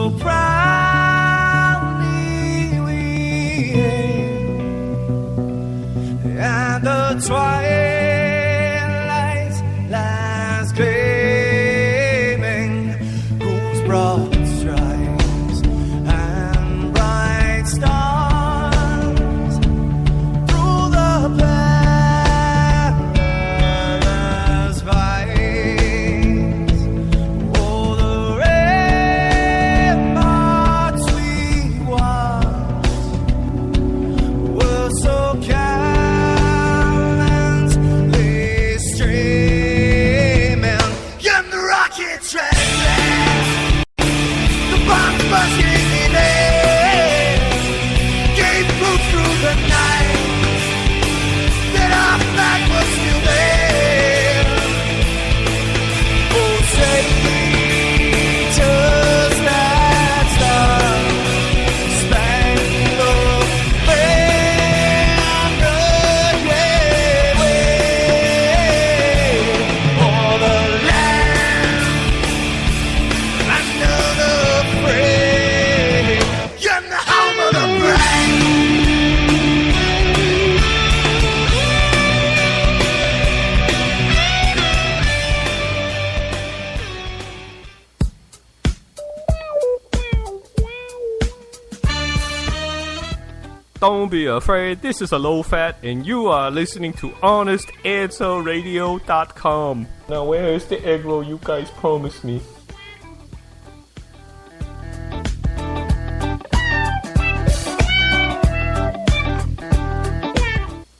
so proudly we hailed, and the twilight lies gleaming, whose broad stripes and bright stars through the perilous fight. Oh, the ramparts we watched were so gallantly streaming, and the rockets red, the bombs bursting in air, gave proof through the night that our flag was still there. Oh, say just that star-spangled banner, yeah, wave o'er the land under the frame, and the home of the brave. Don't be afraid, this is a low fat, and you are listening to HonestAnswerRadio.com. Now, where is the egg roll you guys promised me?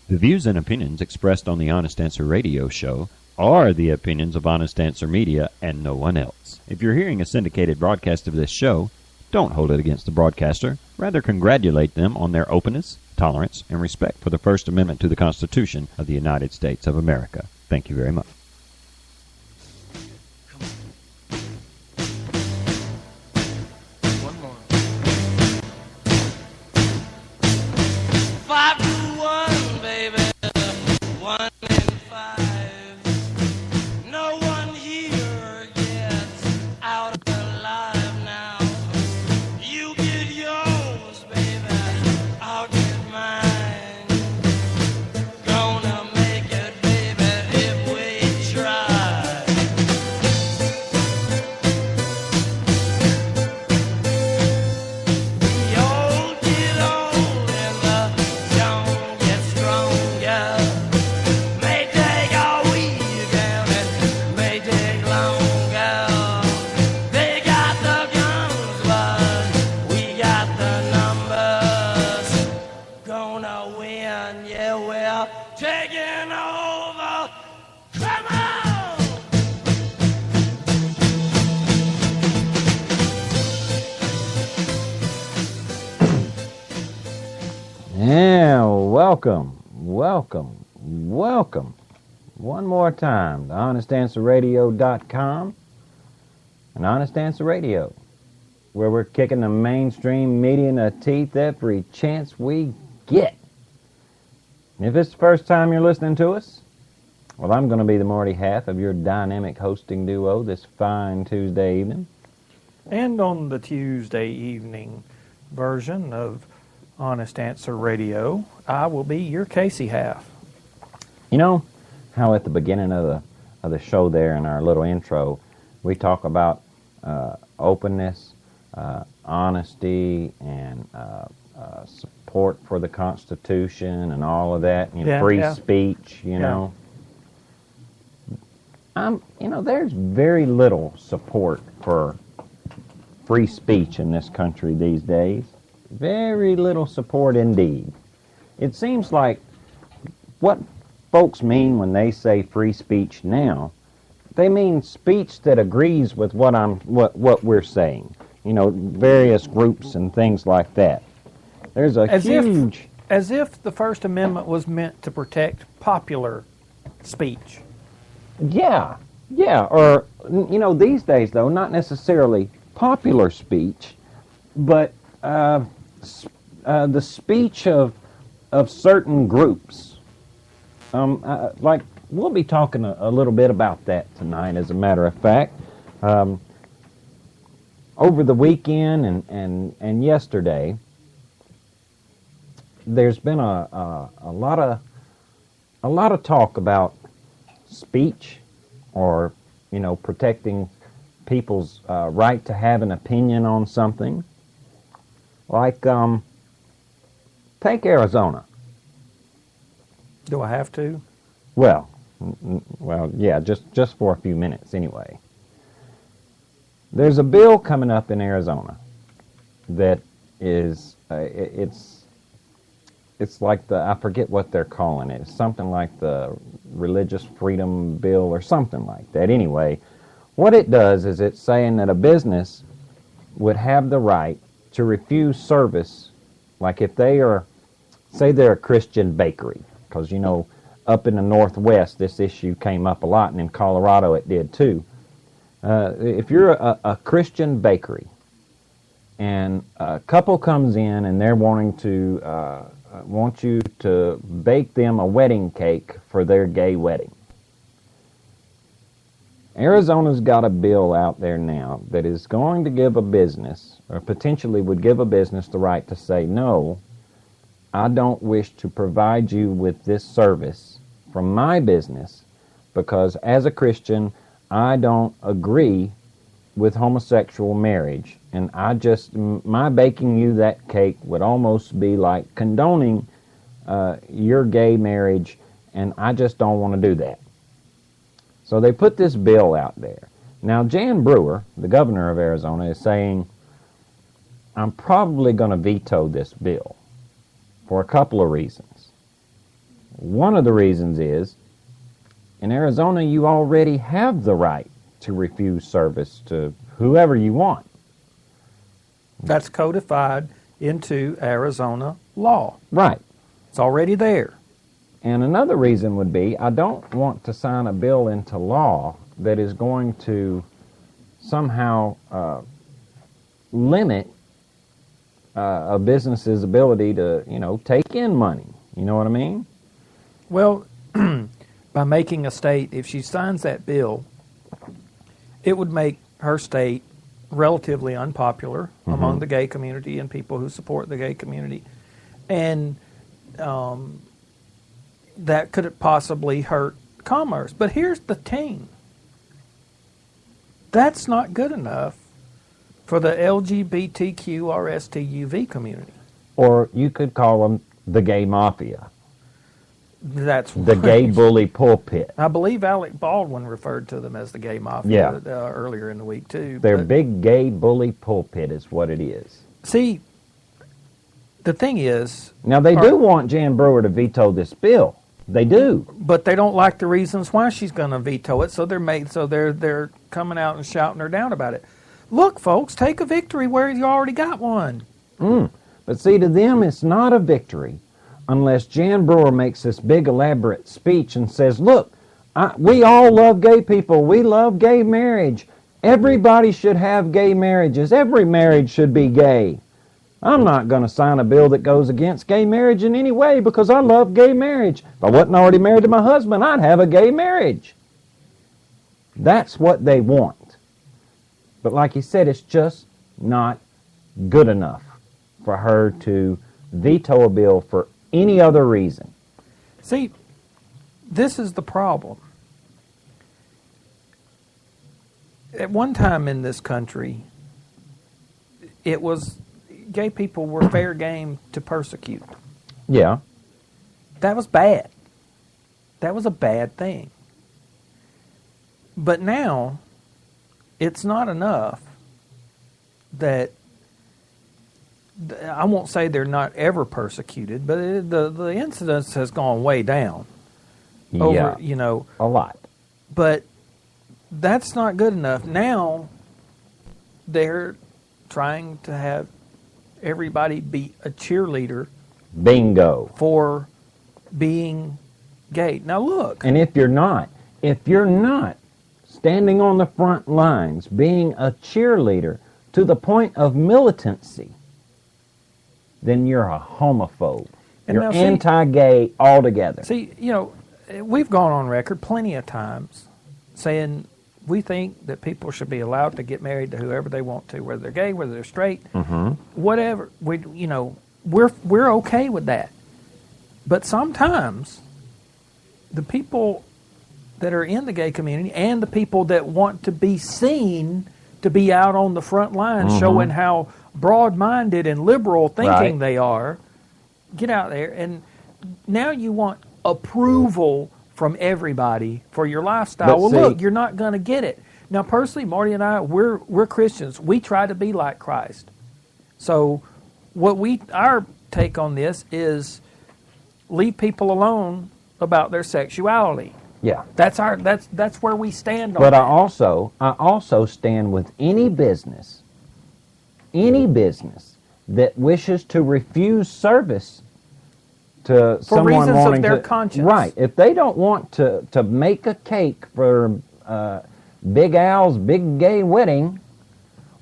The views and opinions expressed on the Honest Answer Radio show are the opinions of Honest Answer Media and no one else. If you're hearing a syndicated broadcast of this show, don't hold it against the broadcaster. Rather, congratulate them on their openness, tolerance, and respect for the First Amendment to the Constitution of the United States of America. Thank you very much. One more. 5 to 1, baby. 1 and 5. No one here gets out alive now. You get yours, baby. I'll get mine. Gonna make it, baby, if we try. The old get old and the young get stronger. May take a week and it may take longer. They got the guns, but we got the numbers. Gonna win, yeah, we're taking over. Come on! Yeah, welcome. One more time to HonestAnswerRadio.com and Honest Answer Radio, where we're kicking the mainstream media in the teeth every chance we get. And if it's the first time you're listening to us, well, I'm going to be the Marty half of your dynamic hosting duo this fine Tuesday evening. And on the Tuesday evening version of Honest Answer Radio, I will be your Casey half. You know how at the beginning of the show there in our little intro, we talk about openness, honesty, and support for the Constitution and all of that, free speech, you know. There's very little support for free speech in this country these days. Very little support indeed. It seems like what folks mean when they say free speech now, they mean speech that agrees with what we're saying. Various groups and things like that. There's a huge... As if the First Amendment was meant to protect popular speech. Yeah. Or, these days, though, not necessarily popular speech, but the speech of certain groups. We'll be talking a little bit about that tonight, as a matter of fact. over the weekend and yesterday, there's been a lot of talk about speech, or protecting people's right to have an opinion on something. Like, take Arizona. Do I have to? Well, yeah, just for a few minutes anyway. There's a bill coming up in Arizona that is, it's like I forget what they're calling it. It's something like the Religious Freedom Bill or something like that. Anyway, what it does is it's saying that a business would have the right to refuse service, like if they are, say they're a Christian bakery, because up in the Northwest this issue came up a lot, and in Colorado it did too. If you're a Christian bakery and a couple comes in and they're want you to bake them a wedding cake for their gay wedding. Arizona's got a bill out there now that is going to give a business, or potentially would give a business, the right to say, no, I don't wish to provide you with this service from my business because as a Christian, I don't agree with homosexual marriage, and my baking you that cake would almost be like condoning your gay marriage, and I just don't want to do that. So they put this bill out there. Now, Jan Brewer, the governor of Arizona, is saying, I'm probably going to veto this bill for a couple of reasons. One of the reasons is, in Arizona, you already have the right to refuse service to whoever you want. That's codified into Arizona law. Right. It's already there. And another reason would be, I don't want to sign a bill into law that is going to somehow limit a business's ability to, take in money. You know what I mean? Well, by making a state, if she signs that bill, it would make her state relatively unpopular among the gay community and people who support the gay community. And that could possibly hurt commerce. But here's the thing. That's not good enough for the LGBTQRSTUV community. Or you could call them the gay mafia. That's the gay bully pulpit. I believe Alec Baldwin referred to them as the gay mafia earlier in the week, too. Their big gay bully pulpit is what it is. See, the thing is... Now, they do want Jan Brewer to veto this bill. They do. But they don't like the reasons why she's going to veto it, so they're coming out and shouting her down about it. Look, folks, take a victory where you already got one. But see, to them, it's not a victory unless Jan Brewer makes this big elaborate speech and says, look, we all love gay people. We love gay marriage. Everybody should have gay marriages. Every marriage should be gay. I'm not going to sign a bill that goes against gay marriage in any way because I love gay marriage. If I wasn't already married to my husband, I'd have a gay marriage. That's what they want. But like he said, it's just not good enough for her to veto a bill for any other reason. See, this is the problem. At one time in this country, gay people were fair game to persecute. Yeah. That was bad. That was a bad thing. But now, it's not enough that, I won't say they're not ever persecuted, but the incidence has gone way down. A lot. But that's not good enough. Now, they're trying to have everybody be a cheerleader. Bingo. For being gay. Now look. And if you're not standing on the front lines, being a cheerleader to the point of militancy, then you're a homophobe. And you're anti-gay altogether. See, we've gone on record plenty of times saying we think that people should be allowed to get married to whoever they want to, whether they're gay, whether they're straight, whatever. We're okay with that. But sometimes the people that are in the gay community and the people that want to be seen to be out on the front line showing how broad-minded and liberal thinking they are, get out there. And now you want approval from everybody for your lifestyle. Well, look, you're not going to get it. Now, personally, Marty and I, we're Christians. We try to be like Christ. So our take on this is leave people alone about their sexuality. Yeah. That's where we stand on But that. I also stand with any business that wishes to refuse service to someone reasons of wanting their to, conscience. Right. If they don't want to make a cake for Big Al's big gay wedding,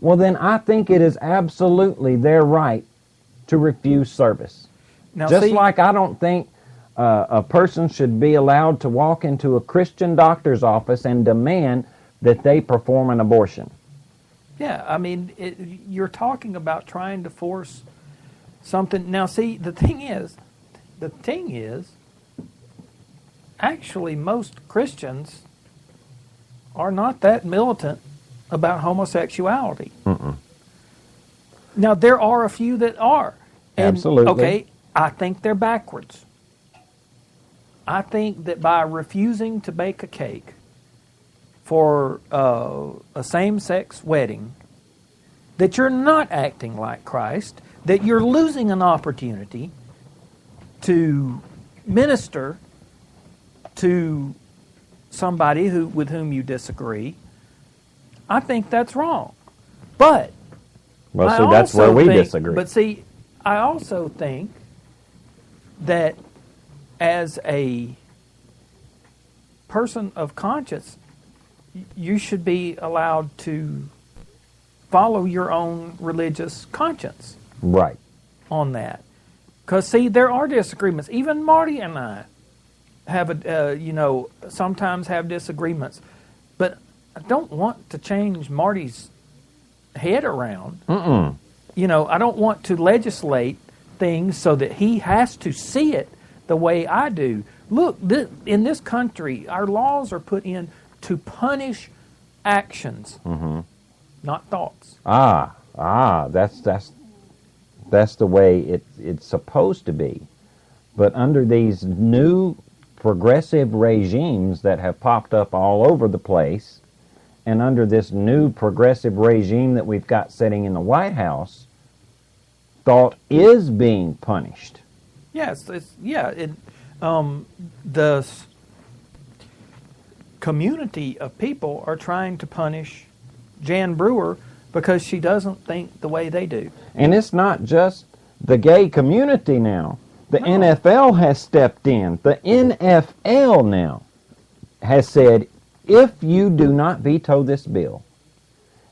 well, then I think it is absolutely their right to refuse service. Now, Just like I don't think a person should be allowed to walk into a Christian doctor's office and demand that they perform an abortion. Yeah, I mean, you're talking about trying to force something. Now, see, the thing is, actually, most Christians are not that militant about homosexuality. Now, there are a few that are. And, Absolutely. Okay, I think they're backwards. I think that by refusing to bake a cake for a same-sex wedding, that you're not acting like Christ, that you're losing an opportunity to minister to somebody with whom you disagree. I think that's wrong. But That's where we disagree. But see, I also think that as a person of conscience, you should be allowed to follow your own religious conscience. Right. On that. Because, see, there are disagreements. Even Marty and I have, sometimes have disagreements. But I don't want to change Marty's head around. I don't want to legislate things so that he has to see it the way I do. Look, in this country, our laws are put in to punish actions, not thoughts. That's the way it's supposed to be. But under these new progressive regimes that have popped up all over the place, and under this new progressive regime that we've got sitting in the White House, thought is being punished. Yes, the community of people are trying to punish Jan Brewer because she doesn't think the way they do. And it's not just the gay community now. The NFL has stepped in. The NFL now has said, if you do not veto this bill,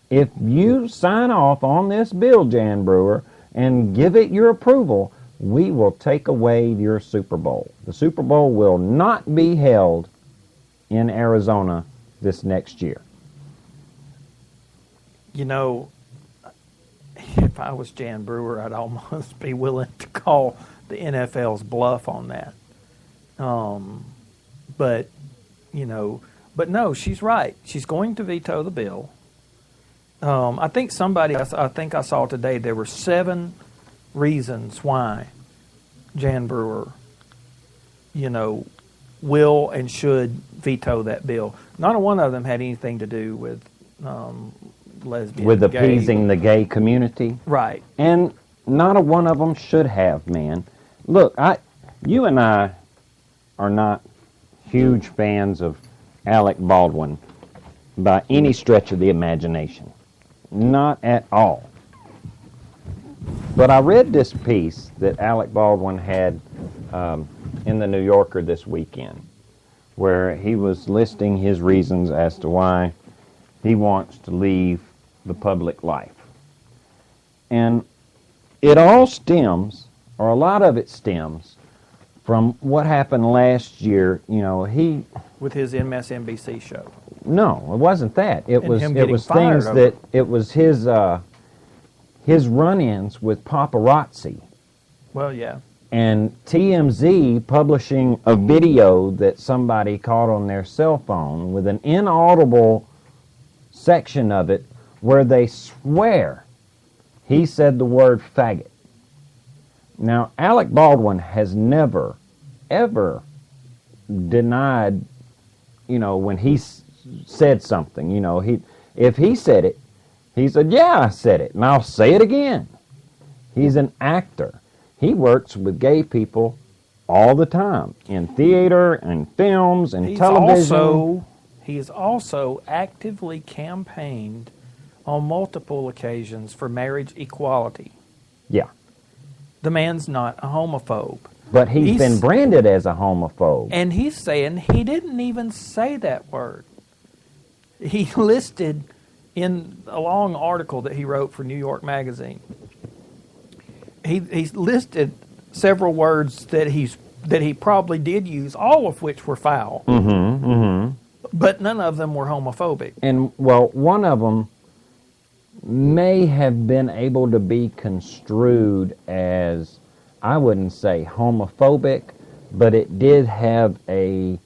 if you sign off on this bill, Jan Brewer, and give it your approval, we will take away your Super Bowl. The Super Bowl will not be held in Arizona this next year. You know, if I was Jan Brewer, I'd almost be willing to call the NFL's bluff on that. But no, she's right. She's going to veto the bill. I think I saw today there were 7 reasons why Jan Brewer, will and should veto that bill. Not one of them had anything to do with lesbian, with gay. appeasing the gay community. Right. And not a one of them should have, man. Look, you and I are not huge fans of Alec Baldwin by any stretch of the imagination. Not at all. But I read this piece that Alec Baldwin had in the New Yorker this weekend, where he was listing his reasons as to why he wants to leave the public life. And it all stems, or a lot of it stems, from what happened last year. He with his MSNBC show. No, it wasn't that. It And was him it getting was fired things over that it. it was his run-ins with paparazzi Well, yeah. and TMZ publishing a video that somebody caught on their cell phone with an inaudible section of it where they swear he said the word faggot. Now, Alec Baldwin has never, ever denied, when he said something, if he said it, he said, yeah, I said it, and I'll say it again. He's an actor. He works with gay people all the time, in theater, and films, and television. He has also actively campaigned on multiple occasions for marriage equality. Yeah. The man's not a homophobe. But he's been branded as a homophobe. And he's saying he didn't even say that word. He listed in a long article that he wrote for New York Magazine. He listed several words that he probably did use, all of which were foul. Mm-hmm, mm-hmm. But none of them were homophobic. And, well, one of them may have been able to be construed as, I wouldn't say homophobic, but it did have There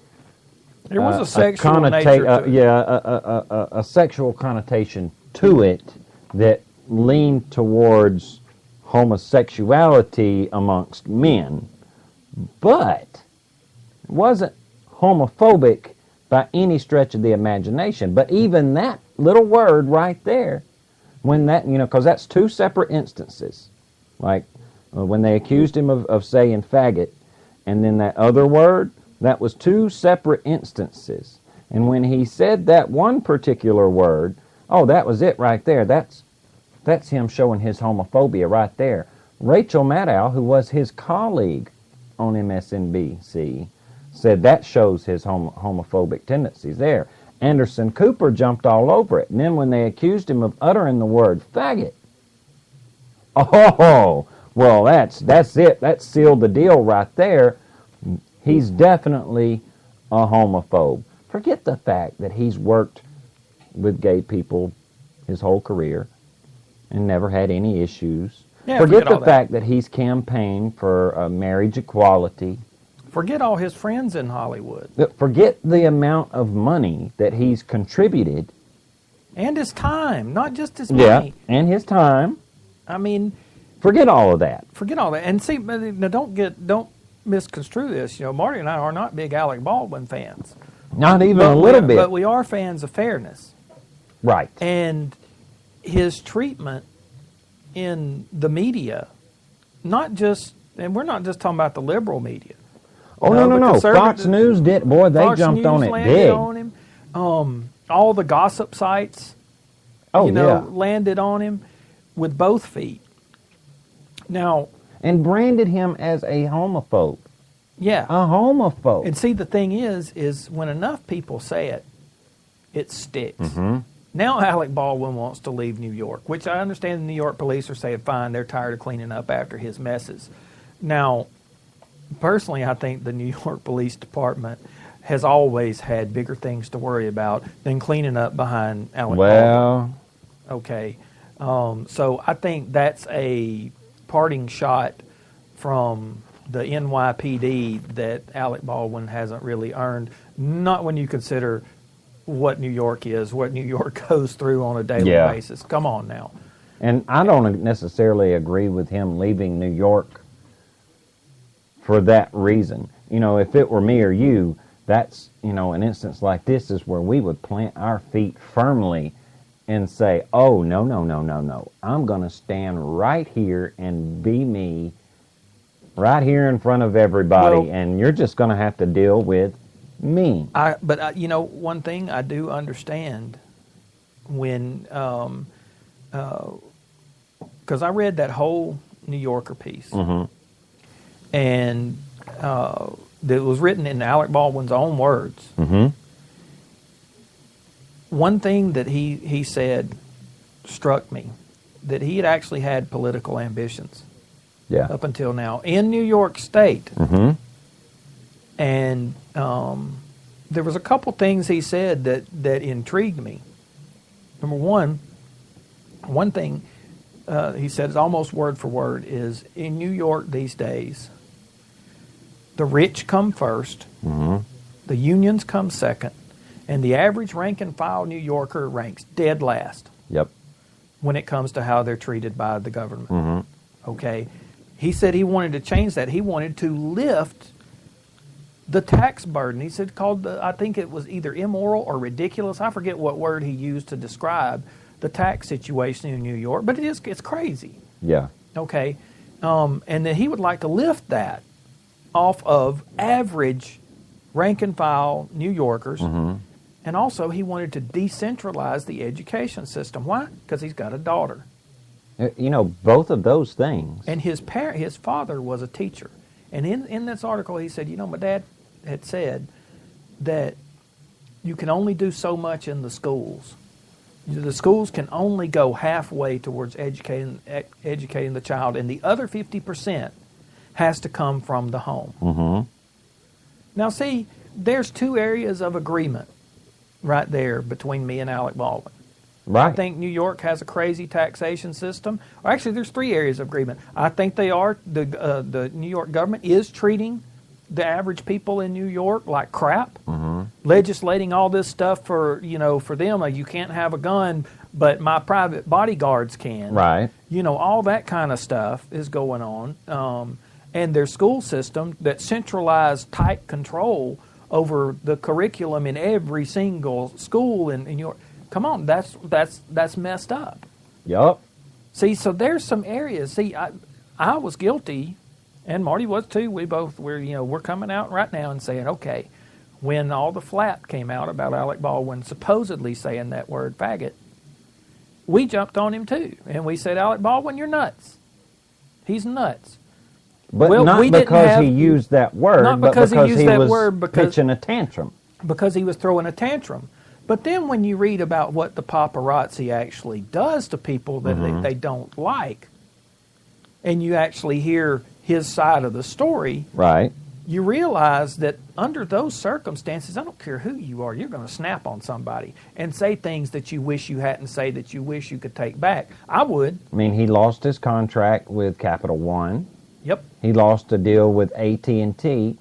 was a sexual nature to it. A sexual connotation to it that leaned towards homosexuality amongst men, but it wasn't homophobic by any stretch of the imagination. But even that little word right there, when that, because that's two separate instances. Like when they accused him of saying faggot, and then that other word, that was two separate instances. And when he said that one particular word, oh, that was it right there. That's him showing his homophobia right there. Rachel Maddow, who was his colleague on MSNBC, said that shows his homophobic tendencies there. Anderson Cooper jumped all over it. And then when they accused him of uttering the word faggot, oh, well, that's it. That sealed the deal right there. He's definitely a homophobe. Forget the fact that he's worked with gay people his whole career and never had any issues. Yeah, forget the that. fact that he's campaigned for marriage equality. Forget all his friends in Hollywood. Forget the amount of money that he's contributed. And his time, not just his money. Yeah, and his time. I mean, forget all of that. Forget all that. And see, now don't misconstrue this. Marty and I are not big Alec Baldwin fans. Not even a little bit. But we are fans of fairness. Right. And his treatment in the media, and we're not just talking about the liberal media. Oh, no. Fox News did. Boy, they jumped on it big. On him. All the gossip sites, landed on him with both feet. Now, and branded him as a homophobe. Yeah. A homophobe. And see, the thing is when enough people say it, it sticks. Mm-hmm. Now Alec Baldwin wants to leave New York, which I understand the New York police are saying, fine, they're tired of cleaning up after his messes. Now, personally, I think the New York Police Department has always had bigger things to worry about than cleaning up behind Alec Baldwin. Okay. So I think that's a parting shot from the NYPD that Alec Baldwin hasn't really earned, not when you consider what New York is, what New York goes through on a daily basis. Come on now. And I don't necessarily agree with him leaving New York for that reason. If it were me or you, that's, an instance like this is where we would plant our feet firmly and say, oh, no. I'm going to stand right here and be me right here in front of everybody, and you're just going to have to deal with me. But one thing I do understand when, because I read that whole New Yorker piece, mm-hmm. and that was written in Alec Baldwin's own words. Mm-hmm. One thing that he said struck me, that he had actually had political ambitions up until now in New York State. Mm-hmm. And there was a couple things he said that intrigued me. Number one thing he said is almost word for word is, in New York these days, the rich come first, the unions come second, and the average rank and file New Yorker ranks dead last. Yep. When it comes to how they're treated by the government. Okay? He said he wanted to change that. He wanted to lift the tax burden. He said I think it was either immoral or ridiculous. I forget what word he used to describe the tax situation in New York, but it's crazy. Yeah. Okay? And that he would like to lift that off of average rank and file New Yorkers. And also, he wanted to decentralize the education system. Why? Because he's got a daughter. You know, both of those things. And his father was a teacher. And in this article, he said, my dad had said that you can only do so much in the schools. The schools can only go halfway towards educating the child, and the other 50% has to come from the home. Now, see, there's two areas of agreement right there between me and Alec Baldwin. Right. I think New York has a crazy taxation system. Or actually, there's three areas of agreement. I think they are. The New York government is treating the average people in New York like crap, legislating all this stuff for them. Like, you can't have a gun, but my private bodyguards can. Right. All that kind of stuff is going on. And their school system that centralized tight control over the curriculum in every single school in New York. Come on, that's messed up. Yup. See, so there's some areas. See, I was guilty, and Marty was too. We're coming out right now and saying, okay, when all the flap came out about Alec Baldwin supposedly saying that word faggot, we jumped on him too, and we said, Alec Baldwin, you're nuts. He's nuts. But not because he used that word, but because he was pitching a tantrum. Because he was throwing a tantrum. But then when you read about what the paparazzi actually does to people that they don't like, and you actually hear his side of the story, right, you realize that under those circumstances, I don't care who you are, you're going to snap on somebody and say things that you wish you hadn't said, that you wish you could take back. I would. I mean, he lost his contract with Capital One. Yep. He lost a deal with AT&T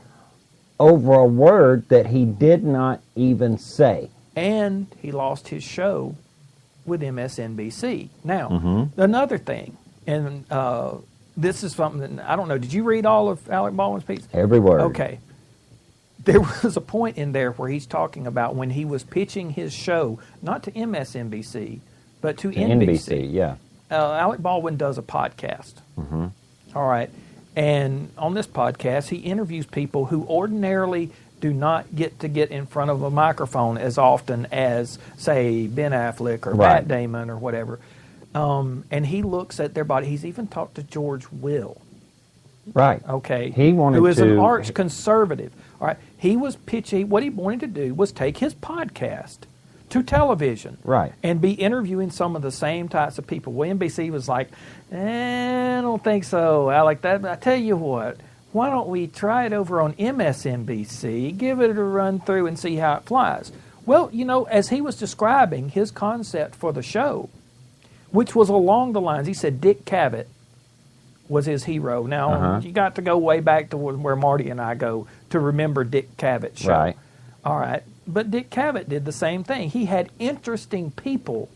over a word that he did not even say. And he lost his show with MSNBC. Now, another thing, and this is something that, I don't know, did you read all of Alec Baldwin's piece? Every word. Okay. There was a point in there where he's talking about when he was pitching his show, not to MSNBC, but to NBC. Yeah. Alec Baldwin does a podcast. All right. And on this podcast, he interviews people who ordinarily do not get in front of a microphone as often as, say, Ben Affleck or Matt Damon or whatever. And he looks at their body. He's even talked to George Will. Right. Okay. Who is an arch conservative. All right. He was pitching, what he wanted to do was take his podcast to television. Right. And be interviewing some of the same types of people. Well, NBC was like, I don't think so, Alec. I tell you what, why don't we try it over on MSNBC, give it a run through and see how it flies? Well, as he was describing his concept for the show, which was along the lines, he said Dick Cavett was his hero. Now, you got to go way back to where Marty and I go to remember Dick Cavett's show. Right. All right. But Dick Cavett did the same thing. He had interesting people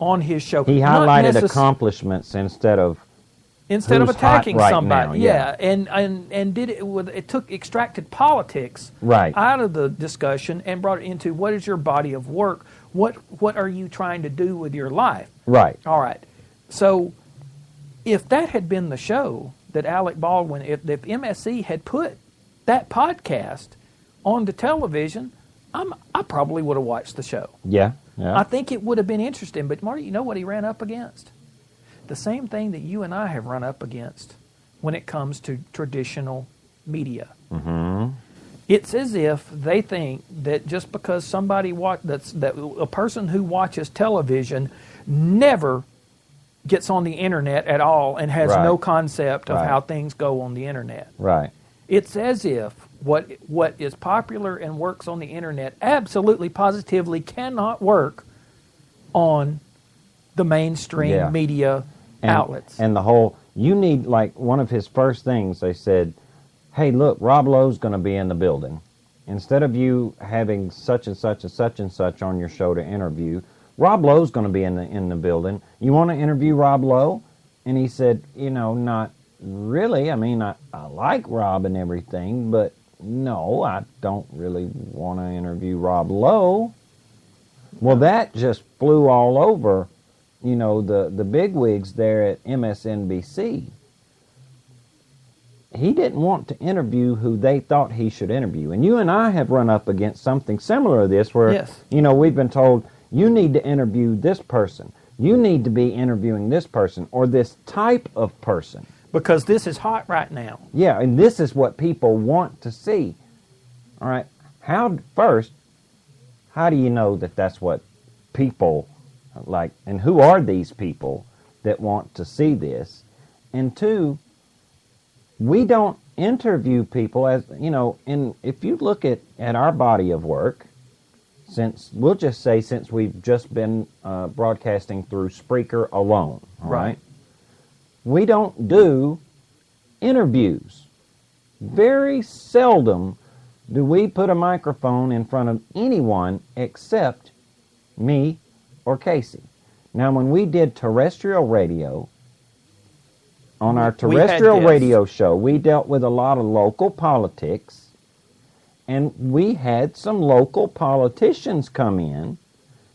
on his show. He highlighted accomplishments instead of attacking right somebody. Now, yeah. And did it with extracted politics out of the discussion and brought it into what is your body of work? What are you trying to do with your life? Right. All right. So if that had been the show that Alec Baldwin, if MSC had put that podcast on the television, I probably would have watched the show. Yeah. I think it would have been interesting. But Marty, you know what he ran up against? The same thing that you and I have run up against when it comes to traditional media. It's as if they think that just because somebody that a person who watches television never gets on the internet at all and has no concept of how things go on the internet. Right. It's as if What is popular and works on the internet absolutely, positively cannot work on the mainstream media outlets. And the whole, you need, like, one of his first things, they said, hey, look, Rob Lowe's going to be in the building. Instead of you having such and such and such and such on your show to interview, Rob Lowe's going to be in the building. You want to interview Rob Lowe? And he said, not really. I mean, I like Rob and everything, but no, I don't really want to interview Rob Lowe. Well, that just flew all over, the bigwigs there at MSNBC. He didn't want to interview who they thought he should interview. And you and I have run up against something similar to this where, we've been told, you need to interview this person. You need to be interviewing this person or this type of person. Because this is hot right now. Yeah, and this is what people want to see. All right. How do you know that that's what people like, and who are these people that want to see this? And two, we don't interview people as, if you look at our body of work, since we've just been broadcasting through Spreaker alone, all right? We don't do interviews. Very seldom do we put a microphone in front of anyone except me or Casey. Now, when we did terrestrial radio, on our terrestrial radio show, we dealt with a lot of local politics, and we had some local politicians come in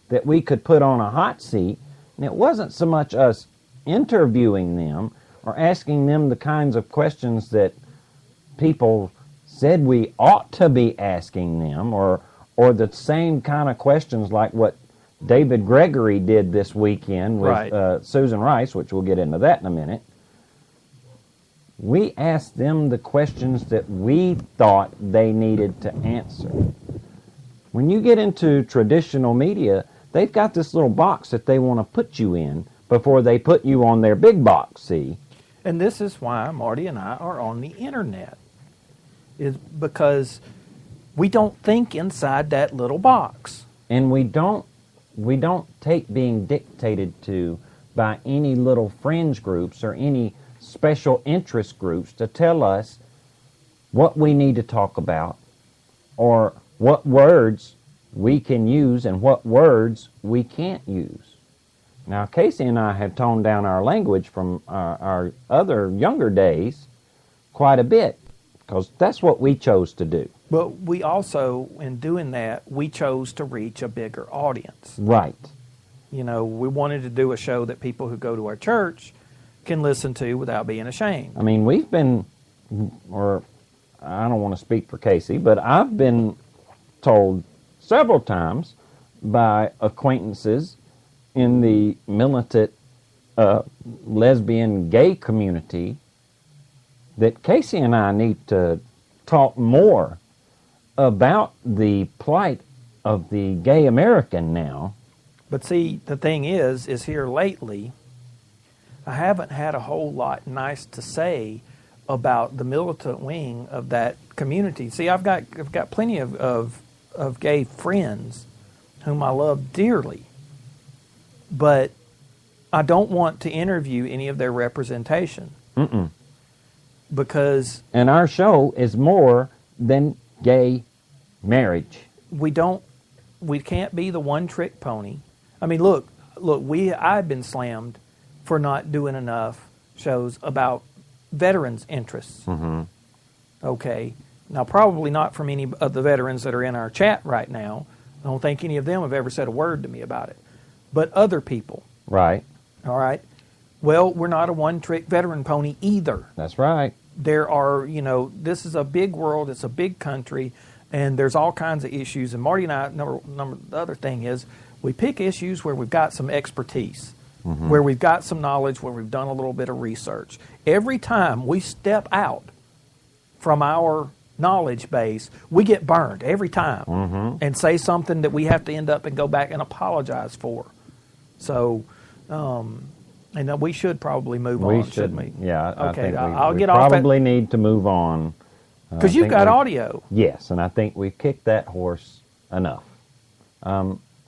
that we could put on a hot seat, and it wasn't so much us interviewing them or asking them the kinds of questions that people said we ought to be asking them, or the same kind of questions like what David Gregory did this weekend with Susan Rice, which we'll get into that in a minute. We asked them the questions that we thought they needed to answer. When you get into traditional media, they've got this little box that they want to put you in before they put you on their big box, see? And this is why Marty and I are on the internet, is because we don't think inside that little box. And we don't take being dictated to by any little fringe groups or any special interest groups to tell us what we need to talk about or what words we can use and what words we can't use. Now, Casey and I have toned down our language from our other younger days quite a bit because that's what we chose to do. But we also, in doing that, we chose to reach a bigger audience. Right. We wanted to do a show that people who go to our church can listen to without being ashamed. I mean, we've been, or I don't want to speak for Casey, but I've been told several times by acquaintances in the militant lesbian gay community that Casey and I need to talk more about the plight of the gay American now. But see, the thing is here lately, I haven't had a whole lot nice to say about the militant wing of that community. See, I've got plenty of gay friends whom I love dearly, but I don't want to interview any of their representation. Because... And our show is more than gay marriage. We can't be the one-trick pony. I mean, look, I've been slammed for not doing enough shows about veterans' interests. Okay. Now, probably not from any of the veterans that are in our chat right now. I don't think any of them have ever said a word to me about it. But other people. Right. All right. Well, we're not a one-trick veteran pony either. That's right. There are, this is a big world. It's a big country. And there's all kinds of issues. And Marty and I, the other thing is, we pick issues where we've got some expertise. Where we've got some knowledge, where we've done a little bit of research. Every time we step out from our knowledge base, we get burned every time and say something that we have to end up and go back and apologize for. So, and we should probably move on, shouldn't we? Yeah, okay, I think I'll we get off. Probably need to move on Because you've got audio. Yes, and I think we've kicked that horse enough.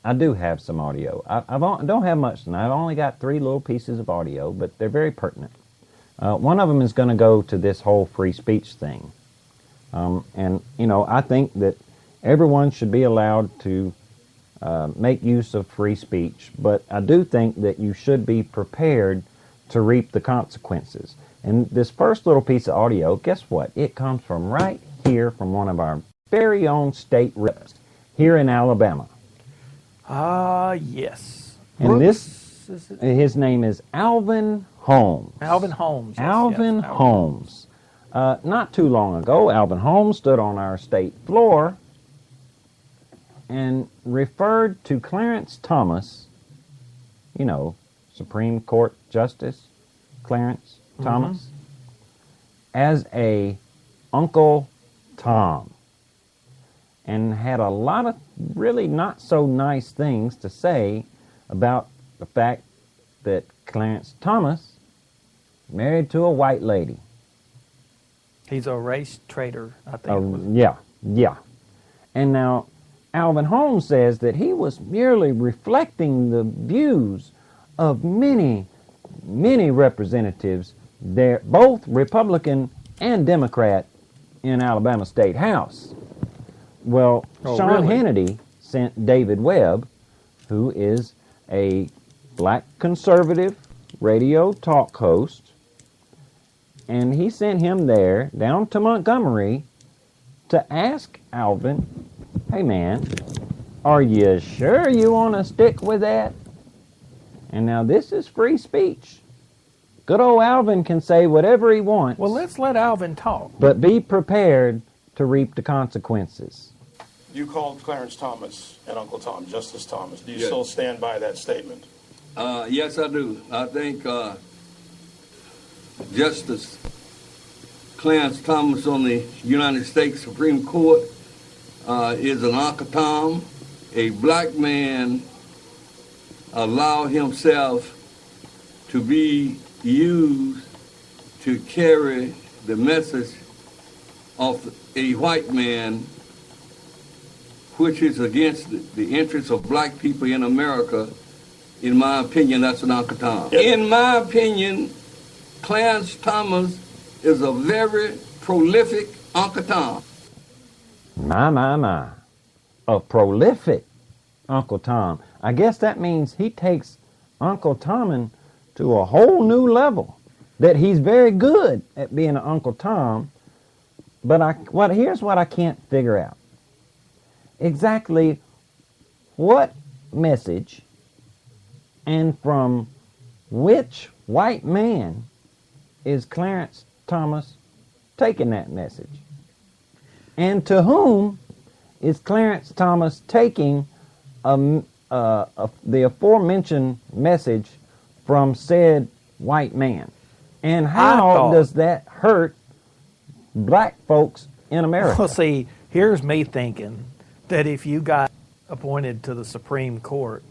I do have some audio. I don't have much tonight. I've only got 3 little pieces of audio, but they're very pertinent. One of them is going to go to this whole free speech thing. And, you know, I think that everyone should be allowed to make use of free speech, but I do think that you should be prepared to reap the consequences. And this first little piece of audio, guess what? It comes from right here from one of our very own state reps here in Alabama. Yes. And his name is Alvin Holmes. Alvin Holmes. Yes, Alvin yes, Holmes. Not too long ago, Alvin Holmes stood on our state floor and referred to Clarence Thomas, you know, Supreme Court Justice Clarence Thomas, as a Uncle Tom, and had a lot of really not so nice things to say about the fact that Clarence Thomas married to a white lady. He's a race traitor, I think. Yeah. And now Alvin Holmes says that he was merely reflecting the views of many, many representatives there, both Republican and Democrat, in Alabama State House. Well, Sean Hannity sent David Webb, who is a black conservative radio talk host, and he sent him there down to Montgomery to ask Alvin, hey man, are you sure you want to stick with that? And now this is free speech. Good old Alvin can say whatever he wants. Well, let's let Alvin talk. But be prepared to reap the consequences. You called Clarence Thomas and Uncle Tom, Justice Thomas. Do you Yes. still stand by that statement? Yes, I do. I think Justice Clarence Thomas on the United States Supreme Court is an Uncle Tom. A black man allowed himself to be used to carry the message of a white man, which is against the interests of black people in America. In my opinion, that's an Uncle Tom. In my opinion, Clarence Thomas is a very prolific Uncle Tom. My. A prolific Uncle Tom. I guess that means he takes Uncle Tomin to a whole new level. That he's very good at being an Uncle Tom. But here's what I can't figure out. Exactly what message and from which white man is Clarence Thomas taking that message? And to whom is Clarence Thomas taking the aforementioned message from said white man? And how does that hurt black folks in America? Well, see, here's me thinking that if you got appointed to the Supreme Court,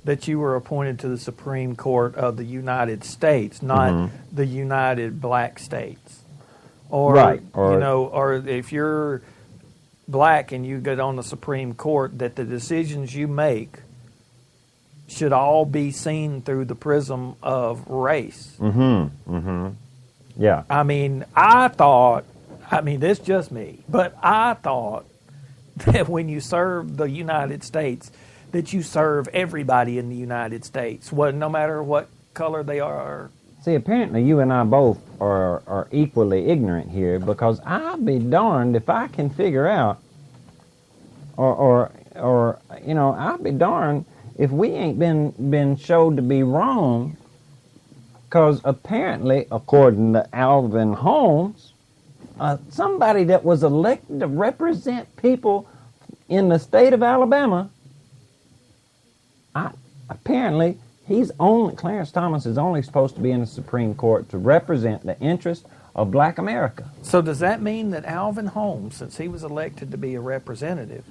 that you were appointed to the Supreme Court of the United States, not the United Black States. Or, right. Or if you're black and you get on the Supreme Court, that the decisions you make should all be seen through the prism of race. Yeah. I mean, this is just me, but I thought that when you serve the United States, that you serve everybody in the United States, no matter what color they are. See, apparently you and I both are equally ignorant here, because I'll be darned if I can figure out, or I'll be darned if we ain't been showed to be wrong, because apparently, according to Alvin Holmes, somebody that was elected to represent people in the state of Alabama, apparently Clarence Thomas is only supposed to be in the Supreme Court to represent the interests of black America. So does that mean that Alvin Holmes, since he was elected to be a representative,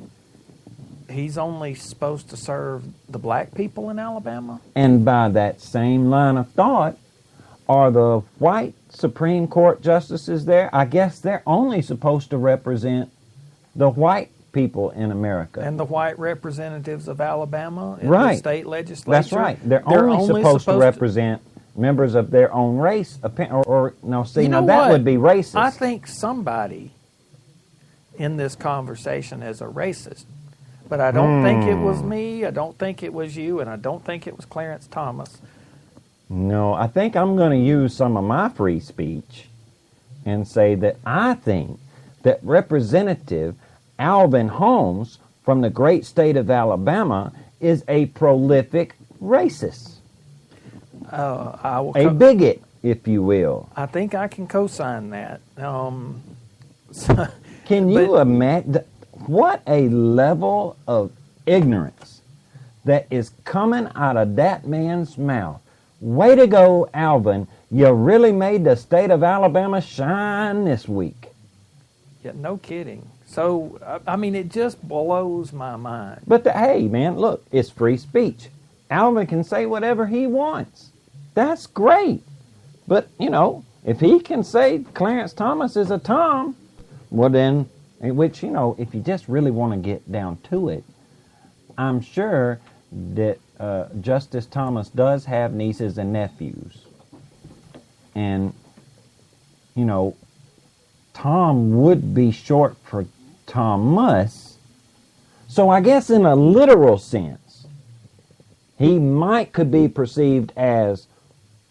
he's only supposed to serve the black people in Alabama? And by that same line of thought, are the white Supreme Court justices there? I guess they're only supposed to represent the white people in America. And the white representatives of Alabama in Right. the state legislature. That's right. They're only supposed to represent members of their own race. Or no, see, You know now that what? would be racist. I think somebody in this conversation is a racist. But I don't think it was me, I don't think it was you, and I don't think it was Clarence Thomas. No, I think I'm going to use some of my free speech and say that I think that Representative Alvin Holmes from the great state of Alabama is a prolific racist. I will A bigot, if you will. I think I can co-sign that. Can you imagine what a level of ignorance that is coming out of that man's mouth? Way to go, Alvin. You really made the state of Alabama shine this week. Yeah, no kidding. So, I mean, it just blows my mind. But hey, man, look, it's free speech. Alvin can say whatever he wants. That's great. But, you know, if he can say Clarence Thomas is a Tom, well then, which, you know, if you just really want to get down to it, I'm sure that Justice Thomas does have nieces and nephews. And, you know, Tom would be short for Thomas. So I guess in a literal sense, he could be perceived as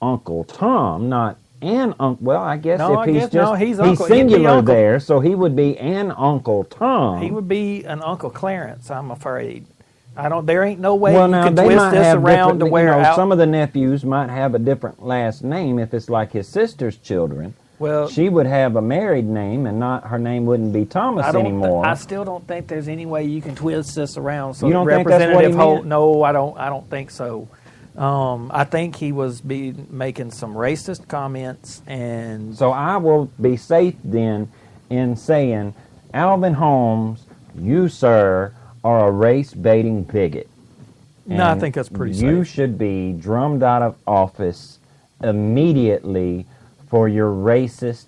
Uncle Tom, not an uncle. Well, I guess No, if I he's guess- just no, he's uncle. he's He'd be singular uncle. there, so he would be an Uncle Tom. He would be an Uncle Clarence, I'm afraid. There ain't no way Well, you now can they twist might this have around different, to where some of the nephews might have a different last name if it's like his sister's children. Well, She would have a married name, and not her name wouldn't be Thomas anymore. I still don't think there's any way you can twist this around. So You don't think that's what he meant? No, I don't think so. I think he was making some racist comments, and So I will be safe then in saying, Alvin Holmes, you, sir, are a race-baiting bigot. no, I And think that's pretty you safe. should be drummed out of office immediately for your racist,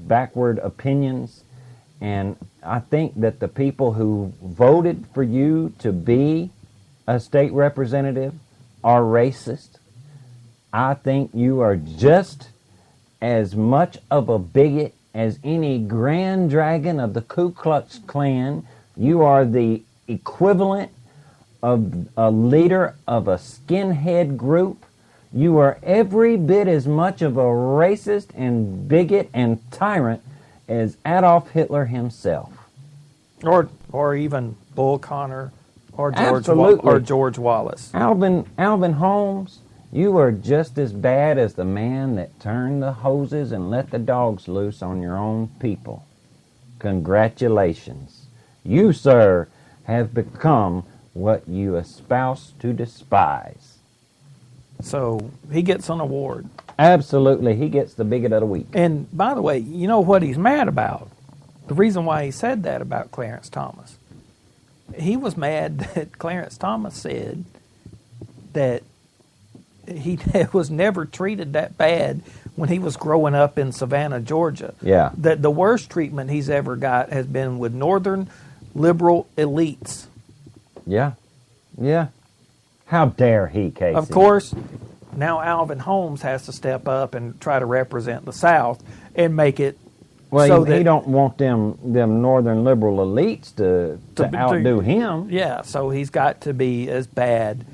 backward opinions. And I think that the people who voted for you to be a state representative are racist. I think you are just as much of a bigot as any Grand Dragon of the Ku Klux Klan. You are the equivalent of a leader of a skinhead group. You are every bit as much of a racist and bigot and tyrant as Adolf Hitler himself. Or even Bull Connor, or Absolutely. George Wallace. Alvin Holmes, you are just as bad as the man that turned the hoses and let the dogs loose on your own people. Congratulations. You, sir, have become what you espouse to despise. So he gets an award. Absolutely, he gets the bigot of the week. And by the way, you know what he's mad about? The reason why he said that about Clarence Thomas. He was mad that Clarence Thomas said that he was never treated that bad when he was growing up in Savannah, Georgia. Yeah. That the worst treatment he's ever got has been with northern liberal elites. Yeah. How dare he, Casey? Of course, now Alvin Holmes has to step up and try to represent the South and make it Well, so he that don't want them northern liberal elites to outdo him. Yeah, so he's got to be as bad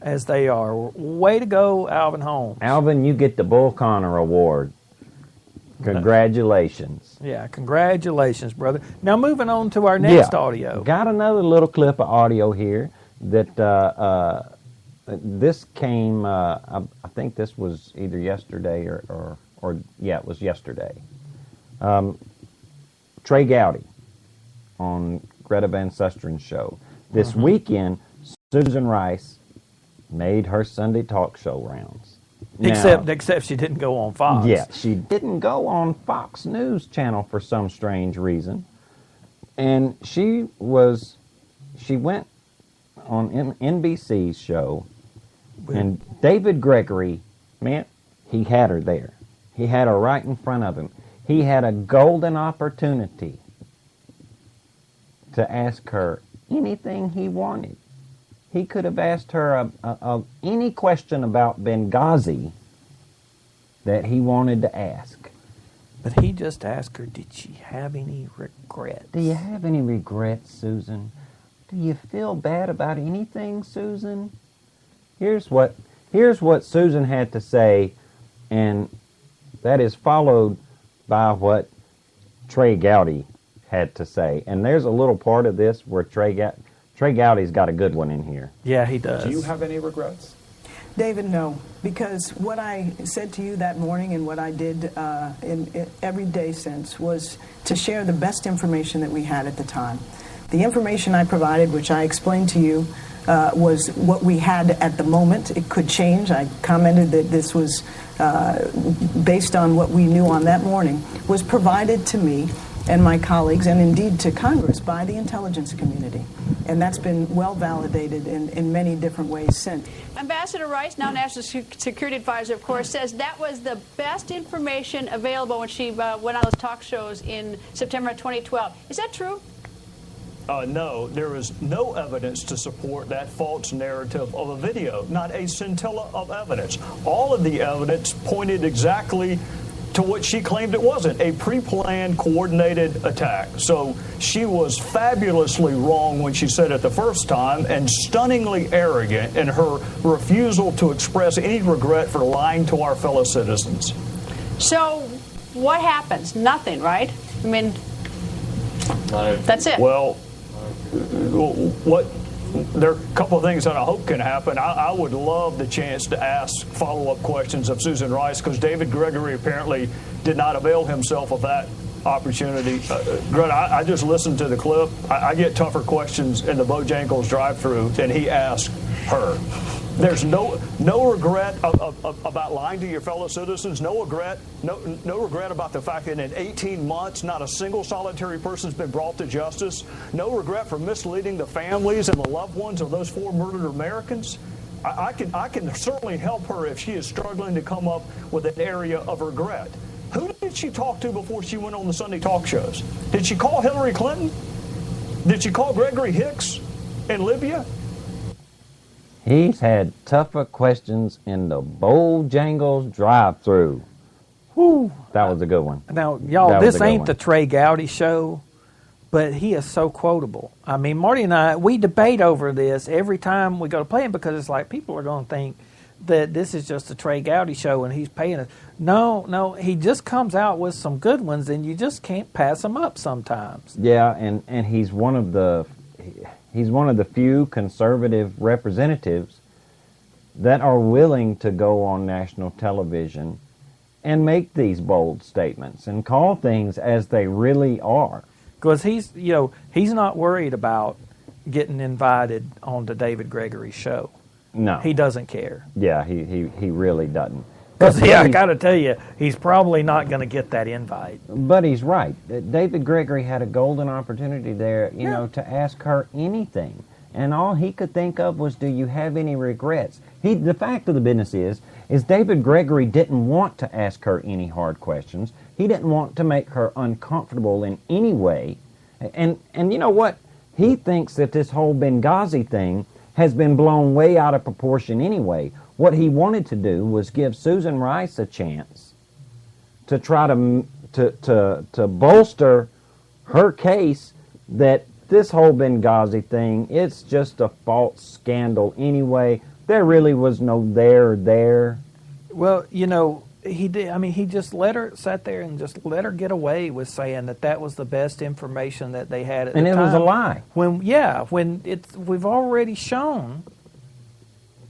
as they are. Way to go, Alvin Holmes. Alvin, you get the Bull Connor Award. Congratulations. Yeah, congratulations, brother. Now moving on to our next audio. Got another little clip of audio here that this came, I think this was either yesterday or it was yesterday. Trey Gowdy on Greta Van Susteren's show. This weekend, Susan Rice made her Sunday talk show rounds. Now, Except she didn't go on Fox. yeah, she didn't go on Fox News Channel for some strange reason. And she went on NBC's show And David Gregory, man, he had her there. He had her right in front of him. He had a golden opportunity to ask her anything he wanted. He could have asked her any question about Benghazi that he wanted to ask. But he just asked her, did she have any regrets? Do you have any regrets, Susan? Do you feel bad about anything, Susan? Here's what Susan had to say, and that is followed by what Trey Gowdy had to say. And there's a little part of this where Trey Gowdy's got a good one in here. Yeah, he does. Do you have any regrets? David, no, because what I said to you that morning and what I did in every day since was to share the best information that we had at the time. The information I provided, which I explained to you, was what we had at the moment. It could change. I commented that this was based on what we knew on that morning, was provided to me and my colleagues, and indeed to Congress, by the intelligence community. And that's been well validated in many different ways since. Ambassador Rice, now National Security Advisor, of course, says that was the best information available when she went on those talk shows in September 2012. Is that true? No, there is no evidence to support that false narrative of a video, not a scintilla of evidence. All of the evidence pointed exactly to what she claimed it wasn't, a pre-planned, coordinated attack. So she was fabulously wrong when she said it the first time, and stunningly arrogant in her refusal to express any regret for lying to our fellow citizens. So what happens? Nothing, right? I mean, that's it. Well, there are a couple of things that I hope can happen. I would love the chance to ask follow-up questions of Susan Rice, because David Gregory apparently did not avail himself of that opportunity. Greta, I just listened to the clip. I get tougher questions in the Bojangles drive-thru than he asked her. There's no regret about lying to your fellow citizens. No regret about the fact that in 18 months, not a single solitary person's been brought to justice. No regret for misleading the families and the loved ones of those 4 murdered Americans. I can certainly help her if she is struggling to come up with an area of regret. Who did she talk to before she went on the Sunday talk shows? Did she call Hillary Clinton? Did she call Gregory Hicks in Libya? He's had tougher questions in the Bojangles drive-thru. Whew, that was a good one. Now, y'all, this ain't the Trey Gowdy show, but he is so quotable. I mean, Marty and I, we debate over this every time we go to play him, because it's like people are going to think that this is just a Trey Gowdy show and he's paying us. No, he just comes out with some good ones, and you just can't pass them up sometimes. Yeah, and he's one of the few conservative representatives that are willing to go on national television and make these bold statements and call things as they really are. Because he's not worried about getting invited onto David Gregory's show. No. He doesn't care. Yeah, he really doesn't. Because, I got to tell you, he's probably not going to get that invite. But he's right. David Gregory had a golden opportunity there, you know, to ask her anything. And all he could think of was, do you have any regrets? The fact of the business is David Gregory didn't want to ask her any hard questions. He didn't want to make her uncomfortable in any way. And you know what? He thinks that this whole Benghazi thing has been blown way out of proportion anyway. What he wanted to do was give Susan Rice a chance to try to bolster her case that this whole Benghazi thing, it's just a false scandal anyway. There really was no there. Well, he did. I mean, he just sat there and just let her get away with saying that was the best information that they had at the time. And it was a lie. When we've already shown,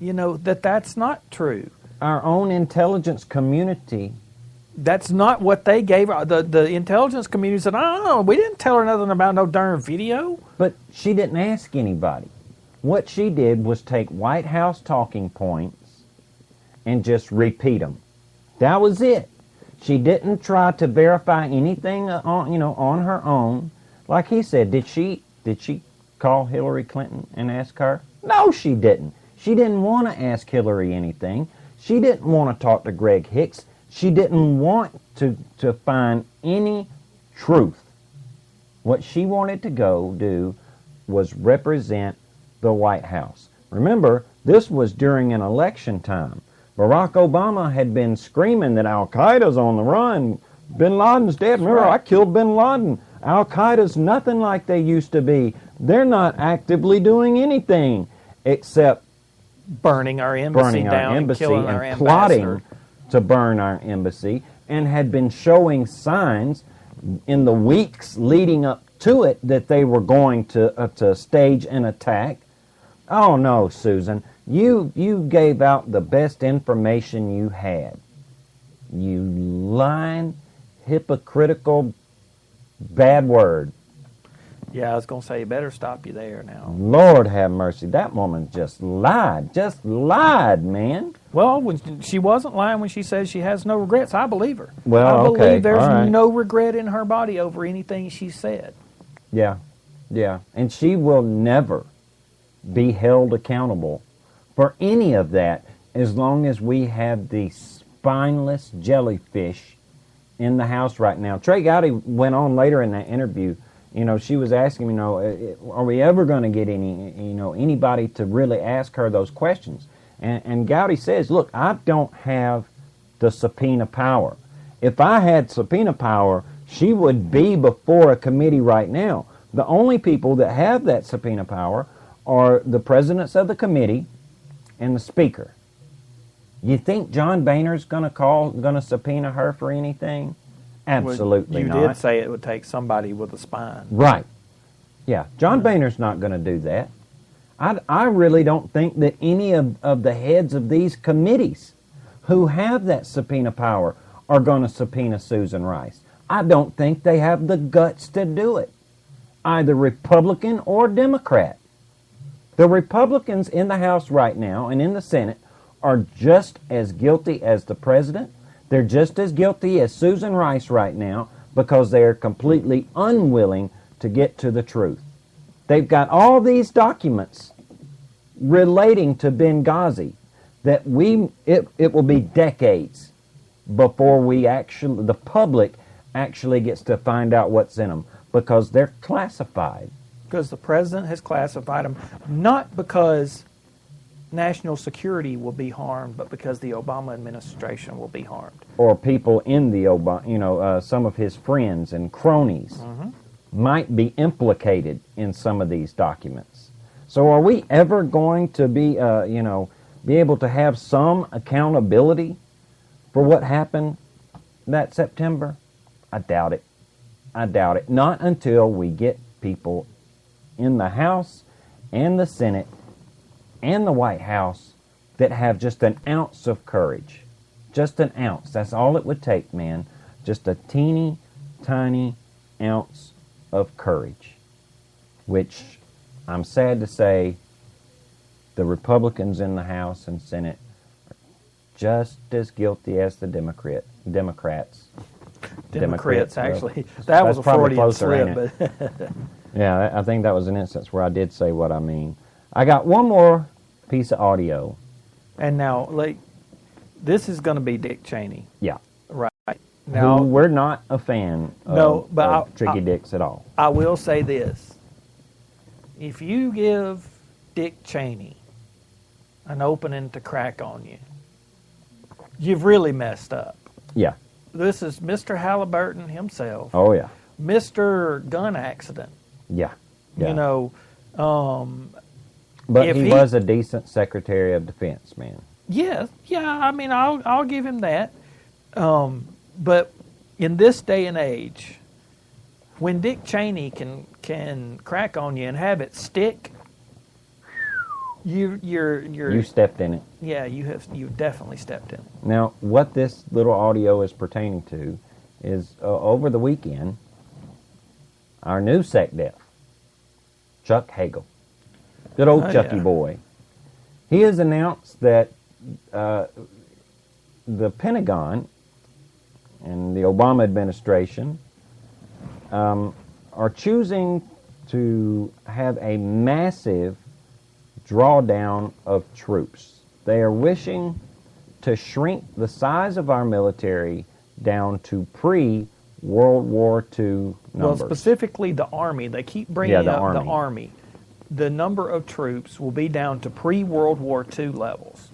that's not true. Our own intelligence community. That's not what they gave her. The intelligence community said, "Oh, we didn't tell her nothing about no darn video." But she didn't ask anybody. What she did was take White House talking points and just repeat them. That was it. She didn't try to verify anything on her own. Like he said, did she call Hillary Clinton and ask her? No, she didn't. She didn't want to ask Hillary anything. She didn't want to talk to Greg Hicks. She didn't want to find any truth. What she wanted to go do was represent the White House. Remember, this was during an election time. Barack Obama had been screaming that Al-Qaeda's on the run. Bin Laden's dead. Remember, I killed Bin Laden. Al-Qaeda's nothing like they used to be. They're not actively doing anything except burning our embassy down and killing our ambassador. Plotting to burn our embassy, and had been showing signs in the weeks leading up to it that they were going to stage an attack. Oh no, Susan, you gave out the best information you had. You lying, hypocritical, bad word. Yeah, I was going to say, you better stop you there now. Lord have mercy. That woman just lied, man. Well, when she wasn't lying when she says she has no regrets. I believe her. Well, I believe there's all right. no regret in her body over anything she said. Yeah. And she will never be held accountable for any of that as long as we have the spineless jellyfish in the House right now. Trey Gowdy went on later in that interview. You know, she was asking, are we ever going to get anybody to really ask her those questions? And Gowdy says, look, I don't have the subpoena power. If I had subpoena power, she would be before a committee right now. The only people that have that subpoena power are the presidents of the committee and the speaker. You think John Boehner's going to subpoena her for anything? Absolutely not. You did say it would take somebody with a spine. Right. Yeah. John Boehner's not going to do that. I really don't think that any of the heads of these committees who have that subpoena power are going to subpoena Susan Rice. I don't think they have the guts to do it, either Republican or Democrat. The Republicans in the House right now and in the Senate are just as guilty as the president. They're just as guilty as Susan Rice right now because they are completely unwilling to get to the truth. They've got all these documents relating to Benghazi that it will be decades before the public actually gets to find out what's in them because they're classified. Because the president has classified them, not because national security will be harmed, but because the Obama administration will be harmed. Or people in the Obama, some of his friends and cronies might be implicated in some of these documents. So are we ever going to be able to have some accountability for what happened that September? I doubt it. Not until we get people in the House and the Senate and the White House that have just an ounce of courage. Just an ounce. That's all it would take, man. Just a teeny, tiny ounce of courage. Which, I'm sad to say, the Republicans in the House and Senate are just as guilty as the Democrats. Democrats, actually. That was a Freudian slip. But yeah, I think that was an instance where I did say what I mean. I got one more piece of audio. And now, this is going to be Dick Cheney. Yeah. Right. Now, we're not a fan of Tricky Dicks at all. I will say this. If you give Dick Cheney an opening to crack on you, you've really messed up. Yeah. This is Mr. Halliburton himself. Oh, yeah. Mr. Gun Accident. Yeah. But he was a decent Secretary of Defense, man. Yeah. I mean, I'll give him that. But in this day and age, when Dick Cheney can crack on you and have it stick, you stepped in it. Yeah, you definitely stepped in it. Now, what this little audio is pertaining to is over the weekend, our new SecDef, Chuck Hagel, good old Chucky boy, he has announced that the Pentagon and the Obama administration are choosing to have a massive drawdown of troops. They are wishing to shrink the size of our military down to pre-World War II numbers. Well, specifically the Army. They keep bringing up the Army. The number of troops will be down to pre-World War II levels.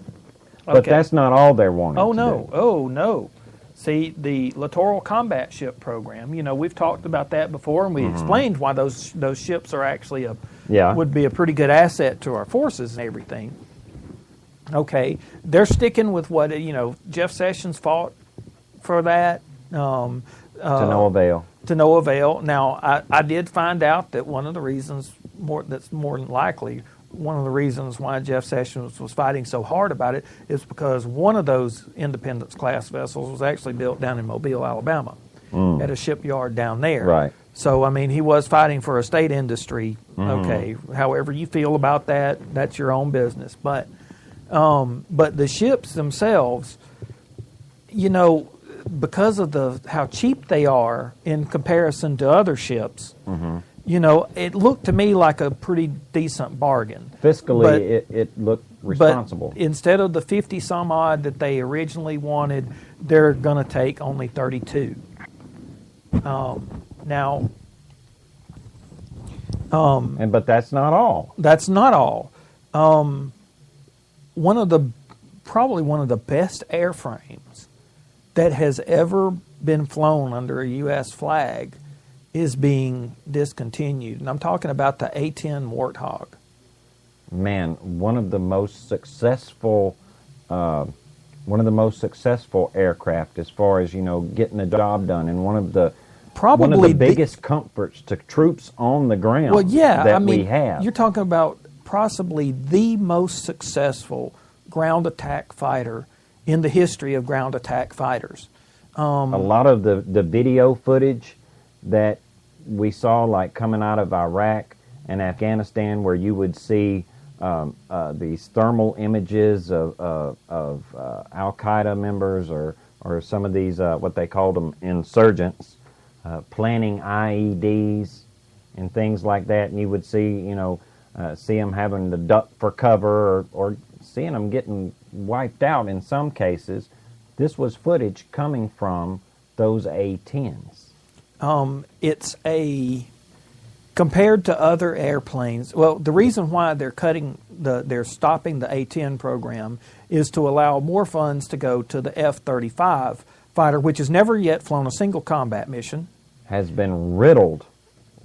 But that's not all they're wanting Oh, to no. do. Oh, no. See, the Littoral Combat Ship Program, we've talked about that before, and we explained why those ships are actually would be a pretty good asset to our forces and everything. Okay, they're sticking with what, Jeff Sessions fought for that. To no avail. To no avail. Now, I did find out that one of the reasons, that's more than likely, one of the reasons why Jeff Sessions was fighting so hard about it is because one of those Independence-class vessels was actually built down in Mobile, Alabama, at a shipyard down there. Right. So, I mean, he was fighting for a state industry. Okay, however you feel about that, that's your own business. But the ships themselves, because of how cheap they are in comparison to other ships, it looked to me like a pretty decent bargain. Fiscally, it looked responsible. But instead of the 50 some odd that they originally wanted, they're going to take only 32. But that's not all. That's not all. Probably one of the best airframes that has ever been flown under a U.S. flag is being discontinued, and I'm talking about the A-10 Warthog. Man, one of the most successful aircraft as far as getting the job done, and one of the biggest comforts to troops on the ground. Well, yeah, we have. You're talking about possibly the most successful ground attack fighter in the history of ground attack fighters. A lot of the video footage that we saw, like coming out of Iraq and Afghanistan, where you would see these thermal images of Al-Qaeda members or some of these, what they called them, insurgents, planning IEDs and things like that, and you would see, see them having to duck for cover or seeing them getting wiped out in some cases. This was footage coming from those A-10s. Compared to other airplanes, well, the reason why they're stopping the A-10 program is to allow more funds to go to the F-35 fighter, which has never yet flown a single combat mission. Has been riddled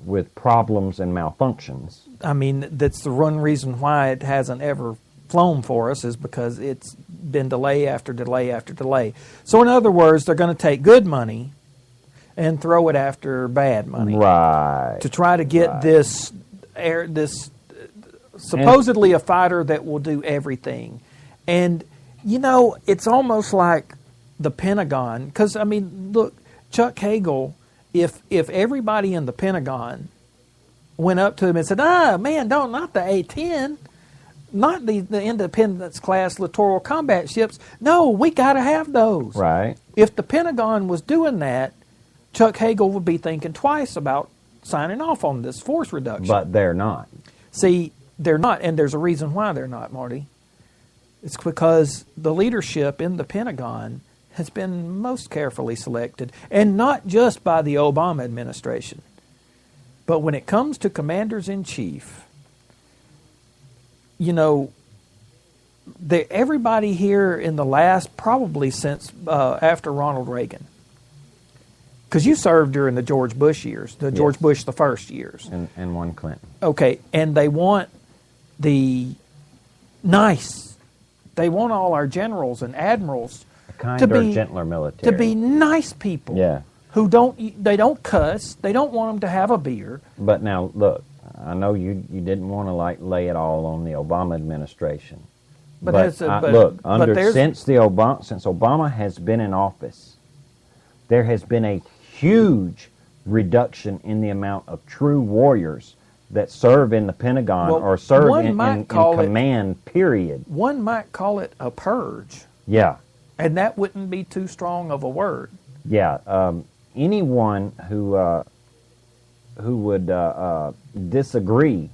with problems and malfunctions. I mean, that's the one reason why it hasn't ever flown for us, is because it's been delay after delay after delay. So in other words, they're going to take good money and throw it after bad money, right? To try to get this supposedly a fighter that will do everything. And it's almost like the Pentagon, because I mean, look, Chuck Hagel. If everybody in the Pentagon went up to him and said, man, not the A-10, not the Independence-class littoral combat ships. No, we got to have those. Right. If the Pentagon was doing that, Chuck Hagel would be thinking twice about signing off on this force reduction. But they're not. See, they're not, and there's a reason why they're not, Marty. It's because the leadership in the Pentagon has been most carefully selected, and not just by the Obama administration. But when it comes to commanders-in-chief, everybody here in the last, probably since after Ronald Reagan, because you served during the George Bush years, George Bush the first years. And one Clinton. Okay, and they want they want all our generals and admirals gentler military. To be nice people. Yeah. Who they don't cuss. They don't want them to have a beer. But now, look, I know you didn't want to lay it all on the Obama administration. Since Obama has been in office, there has been a huge reduction in the amount of true warriors that serve in the Pentagon or serve in command, period. One might call it a purge. Yeah. And that wouldn't be too strong of a word. Yeah. Anyone who would disagree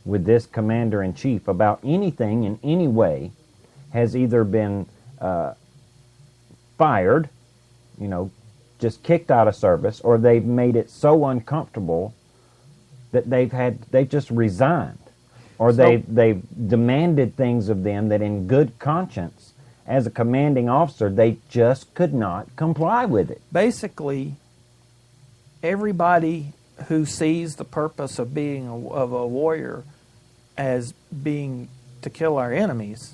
with this commander-in-chief about anything in any way has either been fired, just kicked out of service, or they've made it so uncomfortable that they've just resigned, or they've demanded things of them that in good conscience, as a commanding officer, they just could not comply with it. Basically, everybody who sees the purpose of being of a warrior as being to kill our enemies,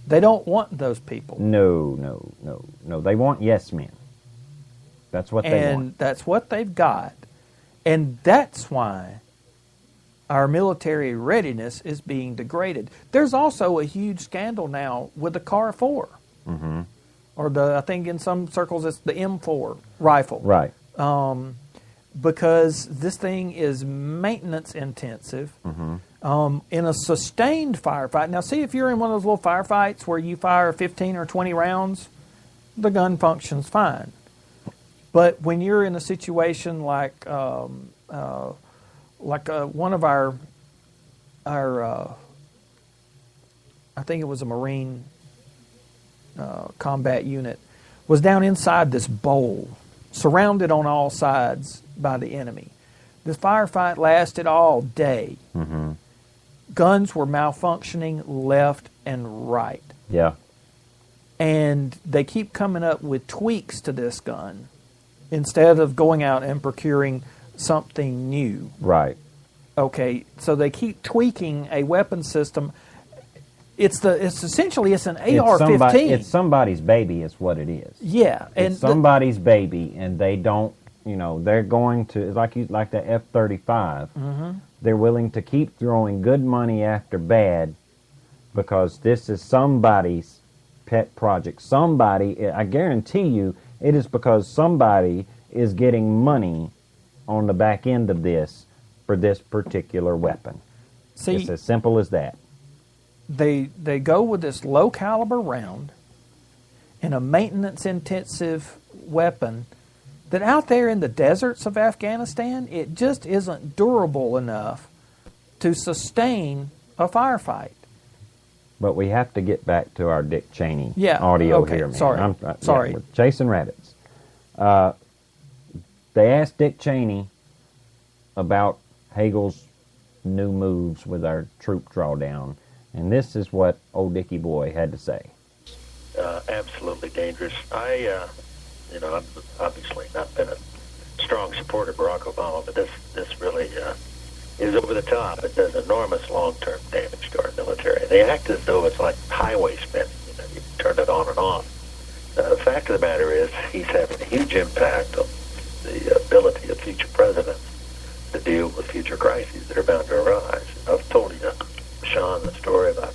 they don't want those people. No. They want yes men. That's what they want. And that's what they've got. And that's why our military readiness is being degraded. There's also a huge scandal now with the CAR 4. Mm-hmm. Or I think in some circles it's the M4 rifle. Right. Because this thing is maintenance intensive. Mm-hmm. In a sustained firefight. Now, see, if you're in one of those little firefights where you fire 15 or 20 rounds, the gun functions fine. But when you're in a situation like one of our I think it was a Marine combat unit, was down inside this bowl, surrounded on all sides by the enemy. This firefight lasted all day. Mm-hmm. Guns were malfunctioning left and right. Yeah. And they keep coming up with tweaks to this gun instead of going out and procuring something new. Right. Okay, so they keep tweaking a weapon system. It's essentially an AR-15. It's somebody's baby is what it is. Yeah. And it's somebody's baby, and they don't, they're going to, like the F-35, mm-hmm. They're willing to keep throwing good money after bad because this is somebody's pet project. Somebody, I guarantee you, it is because somebody is getting money on the back end of this for this particular weapon. See, it's as simple as that. They go with this low caliber round in a maintenance intensive weapon that out there in the deserts of Afghanistan, it just isn't durable enough to sustain a firefight. But we have to get back to our Dick Cheney audio here, man. Sorry. We're chasing rabbits. They asked Dick Cheney about Hagel's new moves with our troop drawdown, and this is what old Dickie Boy had to say. Absolutely dangerous. I've obviously not been a strong supporter of Barack Obama, but this really is over the top. It does enormous long-term damage to our military. They act as though it's like highway spending. You turn it on and off. The fact of the matter is he's having a huge impact on the ability of future presidents to deal with future crises that are bound to arise. I've told you, Sean, the story about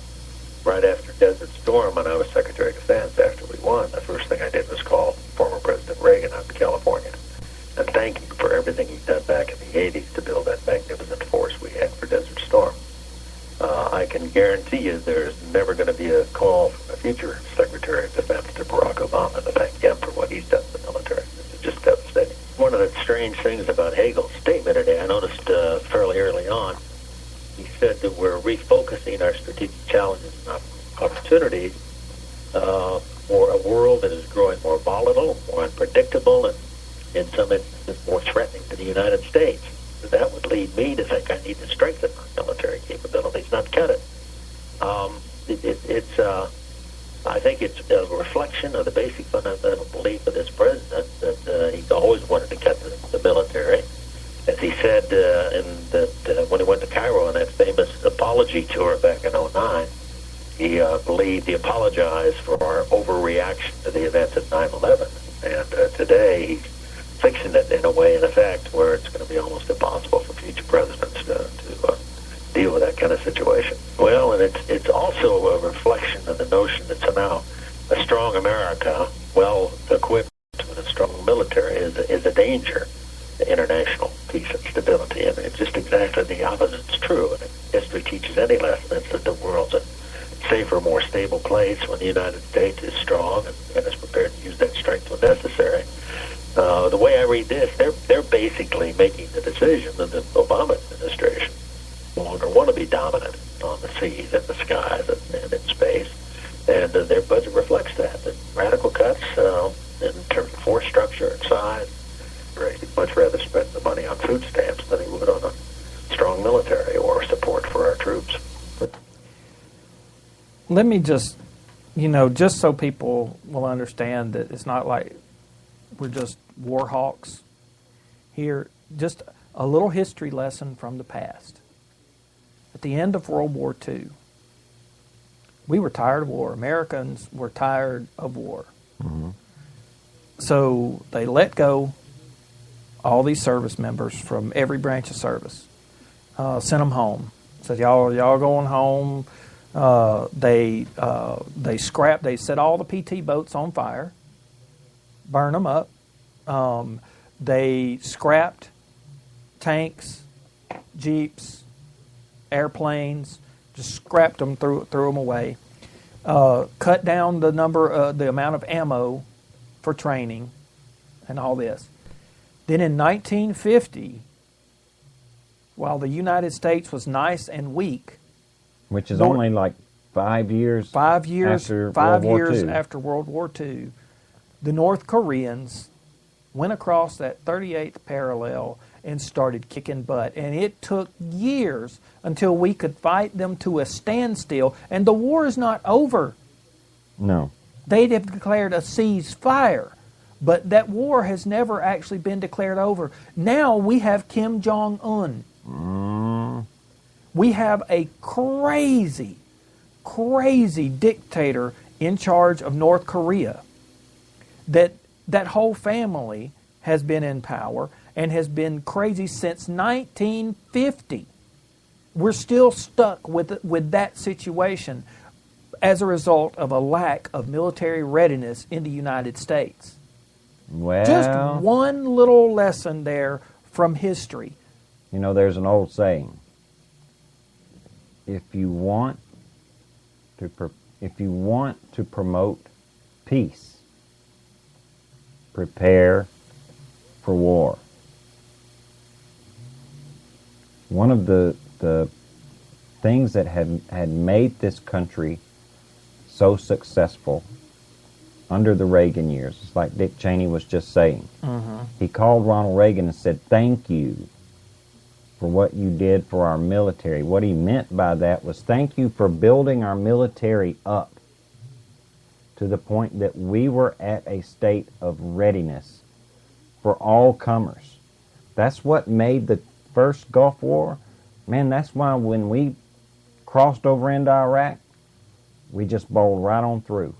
right after Desert Storm, when I was Secretary of Defense after we won, the first thing I did was call former President Reagan out in California and thank him for everything he'd done back in the 80s to build that magnificent force we had for Desert Storm. I can guarantee you there's never going to be a call from a future Secretary of Defense to Barack Obama to thank him for what he's done for the military. It's just devastating. One of the strange things about Hagel's statement today, I noticed fairly early on, he said that we're refocusing our strategic challenges and opportunities for a world that is growing more volatile, more unpredictable, and in some instances more threatening to the United States. That would lead me to think I need to strengthen my military capabilities, not cut it. I think it's a reflection of the basic fundamental belief of this president that he's always wanted to cut the military. As he said when he went to Cairo on that famous apology tour back in 2009, he believed he apologized for our overreaction to the events of 9/11. And today he's fixing it in a way, in effect, where it's going to be almost impossible for future presidents to deal with that kind of situation. Well, and it's also a reflection of the notion that somehow a strong America, well-equipped with a strong military, is a danger to international peace and stability. And it's just exactly the opposite is true. And if history teaches any lesson, it's that the world's a safer, more stable place when the United States is strong and is prepared to use that strength when necessary. The way I read this, they're basically making the decision that the Obama administration no longer wants seas, in the skies, and in space. And their budget reflects that. And radical cuts in terms of force structure and size. He'd much rather spend the money on food stamps than he would on a strong military or support for our troops. Let me just, just so people will understand that it's not like we're just war hawks here, just a little history lesson from the past. At the end of World War II, we were tired of war. Americans were tired of war. Mm-hmm. So they let go all these service members from every branch of service, sent them home. Said, y'all going home. They scrapped. They set all the PT boats on fire, burn them up. They scrapped tanks, jeeps, airplanes. Just scrapped them, threw them away. Cut down the amount of ammo for training, and all this. Then in 1950, while the United States was nice and weak, which is only like 5 years. After after World War II, the North Koreans went across that 38th parallel and started kicking butt. And it took years until we could fight them to a standstill. And the war is not over. No. They'd have declared a ceasefire. But that war has never actually been declared over. Now we have Kim Jong-un. We have a crazy, crazy dictator in charge of North Korea. That whole family has been in power and has been crazy since 1950. We're still stuck with that situation as a result of a lack of military readiness in the United States. Well, just one little lesson there from history. There's an old saying. If you want to promote peace, prepare for war. One of the things that had made this country so successful under the Reagan years, it's like Dick Cheney was just saying. Mm-hmm. He called Ronald Reagan and said, "Thank you for what you did for our military." What he meant by that was, thank you for building our military up to the point that we were at a state of readiness for all comers. That's what made the first Gulf War. Man, that's why when we crossed over into Iraq, we just bowled right on through.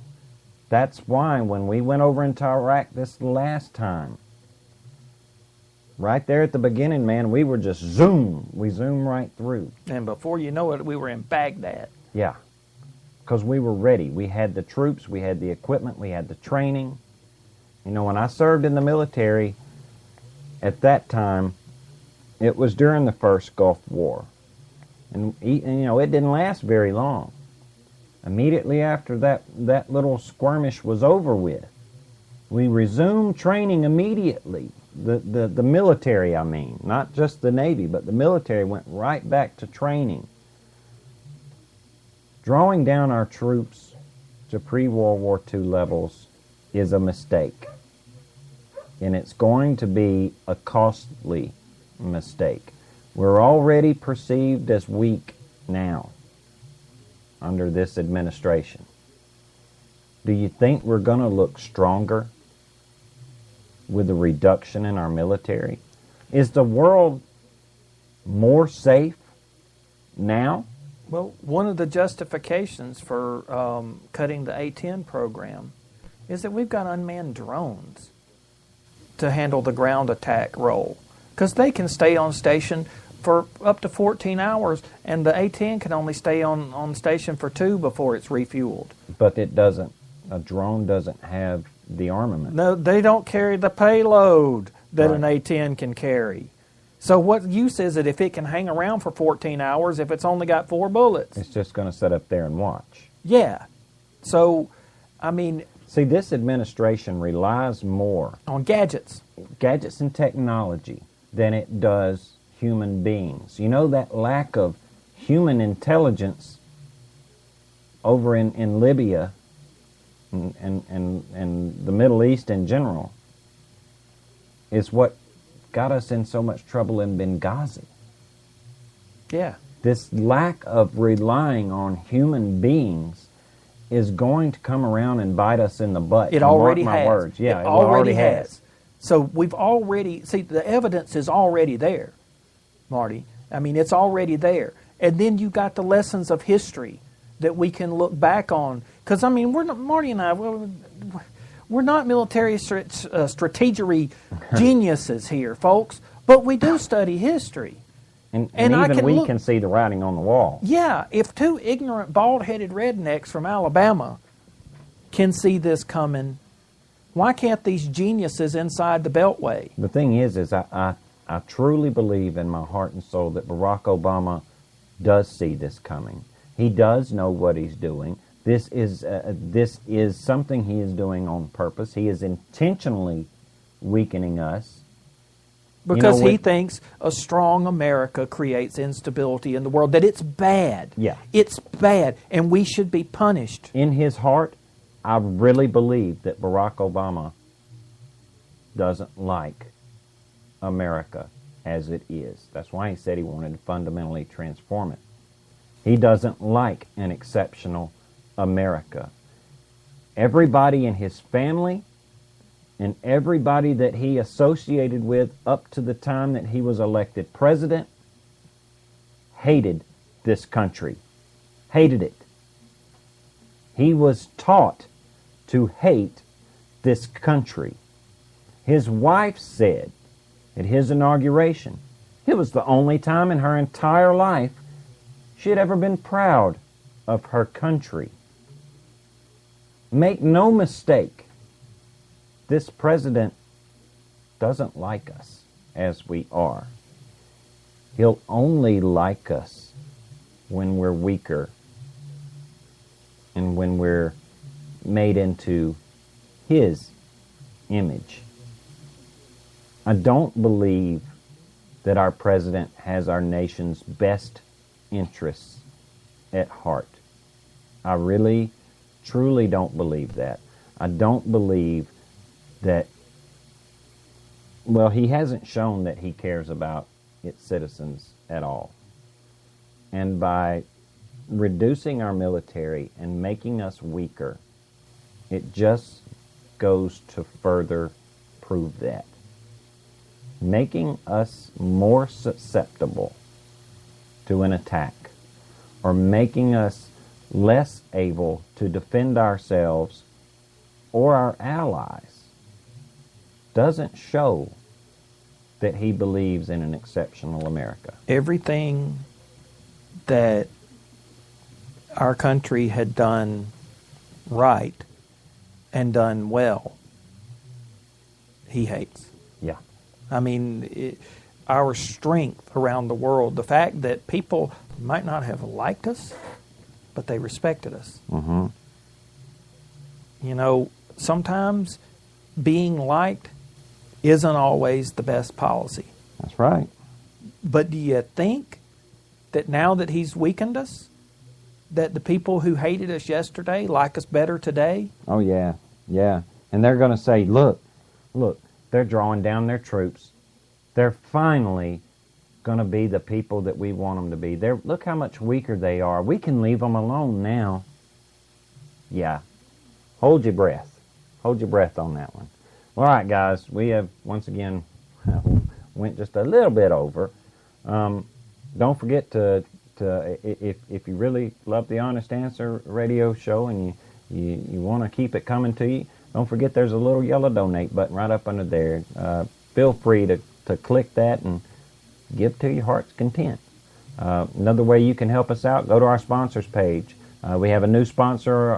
That's why when we went over into Iraq this last time, right there at the beginning, man, we were just zoom. We zoomed right through. And before you know it, we were in Baghdad. Yeah, because we were ready. We had the troops, we had the equipment, we had the training. When I served in the military, at that time, it was during the first Gulf War. And it didn't last very long. Immediately after that little skirmish was over with, we resumed training immediately. The military, I mean, not just the Navy, but the military went right back to training. Drawing down our troops to pre-World War II levels is a mistake. And it's going to be a costly mistake. We're already perceived as weak now under this administration. Do you think we're going to look stronger with a reduction in our military? Is the world more safe now? Well, one of the justifications for cutting the A-10 program is that we've got unmanned drones to handle the ground attack role, because they can stay on station for up to 14 hours, and the A-10 can only stay on station for 2 before it's refueled. But it doesn't. A drone doesn't have the armament. No, they don't carry the payload that Right. an A-10 can carry. So what use is it if it can hang around for 14 hours if it's only got 4 bullets? It's just going to sit up there and watch. Yeah. So, I mean... See, this administration relies more on gadgets and technology than it does human beings. That lack of human intelligence over in Libya and the Middle East in general is what got us in so much trouble in Benghazi. Yeah. This lack of relying on human beings is going to come around and bite us in the butt. It already mark my has. words. Yeah, it already has. So we've already, see, the evidence is already there, Marty. I mean, it's already there. And then you got the lessons of history that we can look back on. Because, I mean, Marty and I, we're not military strategery geniuses here, folks, but we do study history. And even we can see the writing on the wall. Yeah, if two ignorant, bald-headed rednecks from Alabama can see this coming, why can't these geniuses inside the Beltway? The thing is I truly believe in my heart and soul that Barack Obama does see this coming. He does know what he's doing. This is something he is doing on purpose. He is intentionally weakening us. Because he thinks a strong America creates instability in the world, that it's bad. Yeah. It's bad, and we should be punished. In his heart, I really believe that Barack Obama doesn't like America as it is. That's why he said he wanted to fundamentally transform it. He doesn't like an exceptional America. Everybody in his family and everybody that he associated with up to the time that he was elected president hated this country. Hated it. He was taught to hate this country. His wife said at his inauguration, it was the only time in her entire life she had ever been proud of her country. Make no mistake, this president doesn't like us as we are. He'll only like us when we're weaker and when we're made into his image. I don't believe that our president has our nation's best interests at heart. I really, truly don't believe that. I don't believe that, well, he hasn't shown that he cares about its citizens at all. And by reducing our military and making us weaker, it just goes to further prove that. Making us more susceptible to an attack or making us less able to defend ourselves or our allies doesn't show that he believes in an exceptional America. Everything that our country had done right and done well, he hates. Yeah. I mean, our strength around the world, the fact that people might not have liked us, but they respected us. Mm-hmm. You know, sometimes being liked isn't always the best policy. That's right. But do you think that now that he's weakened us, that the people who hated us yesterday like us better today? Oh, yeah. Yeah. And they're going to say, look, they're drawing down their troops. They're finally going to be the people that we want them to be. Look how much weaker they are. We can leave them alone now. Yeah. Hold your breath. Hold your breath on that one. All right, guys. We have, once again, went just a little bit over. Don't forget to if you really love the Honest Answer radio show and you want to keep it coming to you, don't forget there's a little yellow donate button right up under there. Feel free to click that and give to your heart's content. Another way you can help us out, go to our sponsors page. We have a new sponsor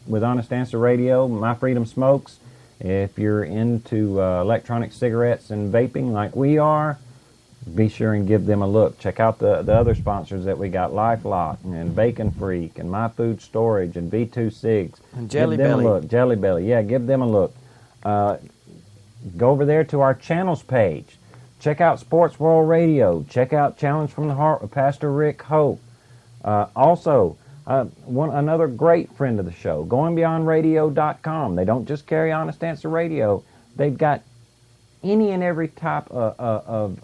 with Honest Answer Radio, My Freedom Smokes. If you're into electronic cigarettes and vaping like we are, be sure and give them a look. Check out the other sponsors that we got, LifeLock and Bacon Freak and My Food Storage and V2 Cigs. And Jelly Give them Belly. a look. Jelly Belly, yeah, give them a look. Go over there to our channels page. Check out Sports World Radio. Check out Challenge from the Heart with Pastor Rick Hope. Also, Another great friend of the show, goingbeyondradio.com. They don't just carry Honest Answer Radio. They've got any and every type of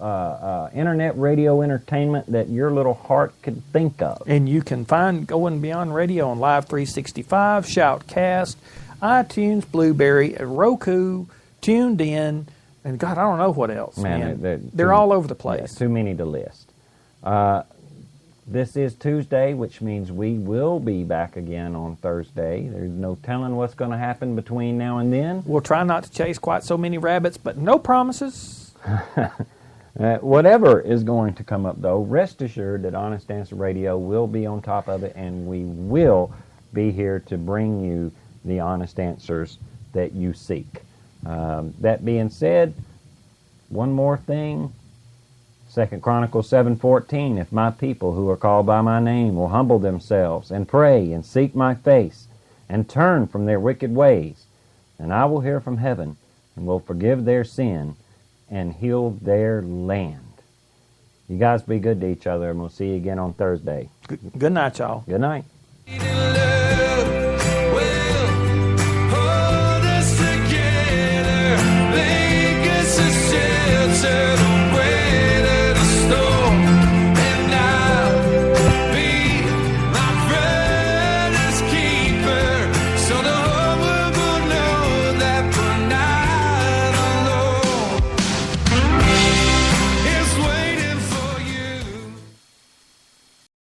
internet radio entertainment that your little heart could think of. And you can find Going Beyond Radio on Live 365, Shoutcast, iTunes, Blueberry, Roku, Tuned In, and God, I don't know what else. Man, they're all over the place. Yeah, too many to list. This is Tuesday, which means we will be back again on Thursday. There's no telling what's going to happen between now and then. We'll try not to chase quite so many rabbits, but no promises. Whatever is going to come up, though, rest assured that Honest Answer Radio will be on top of it, and we will be here to bring you the honest answers that you seek. That being said, one more thing. 2 Chronicles 7:14, if my people who are called by my name will humble themselves and pray and seek my face and turn from their wicked ways, then I will hear from heaven and will forgive their sin and heal their land. You guys be good to each other, and we'll see you again on Thursday. Good night, y'all. Good night.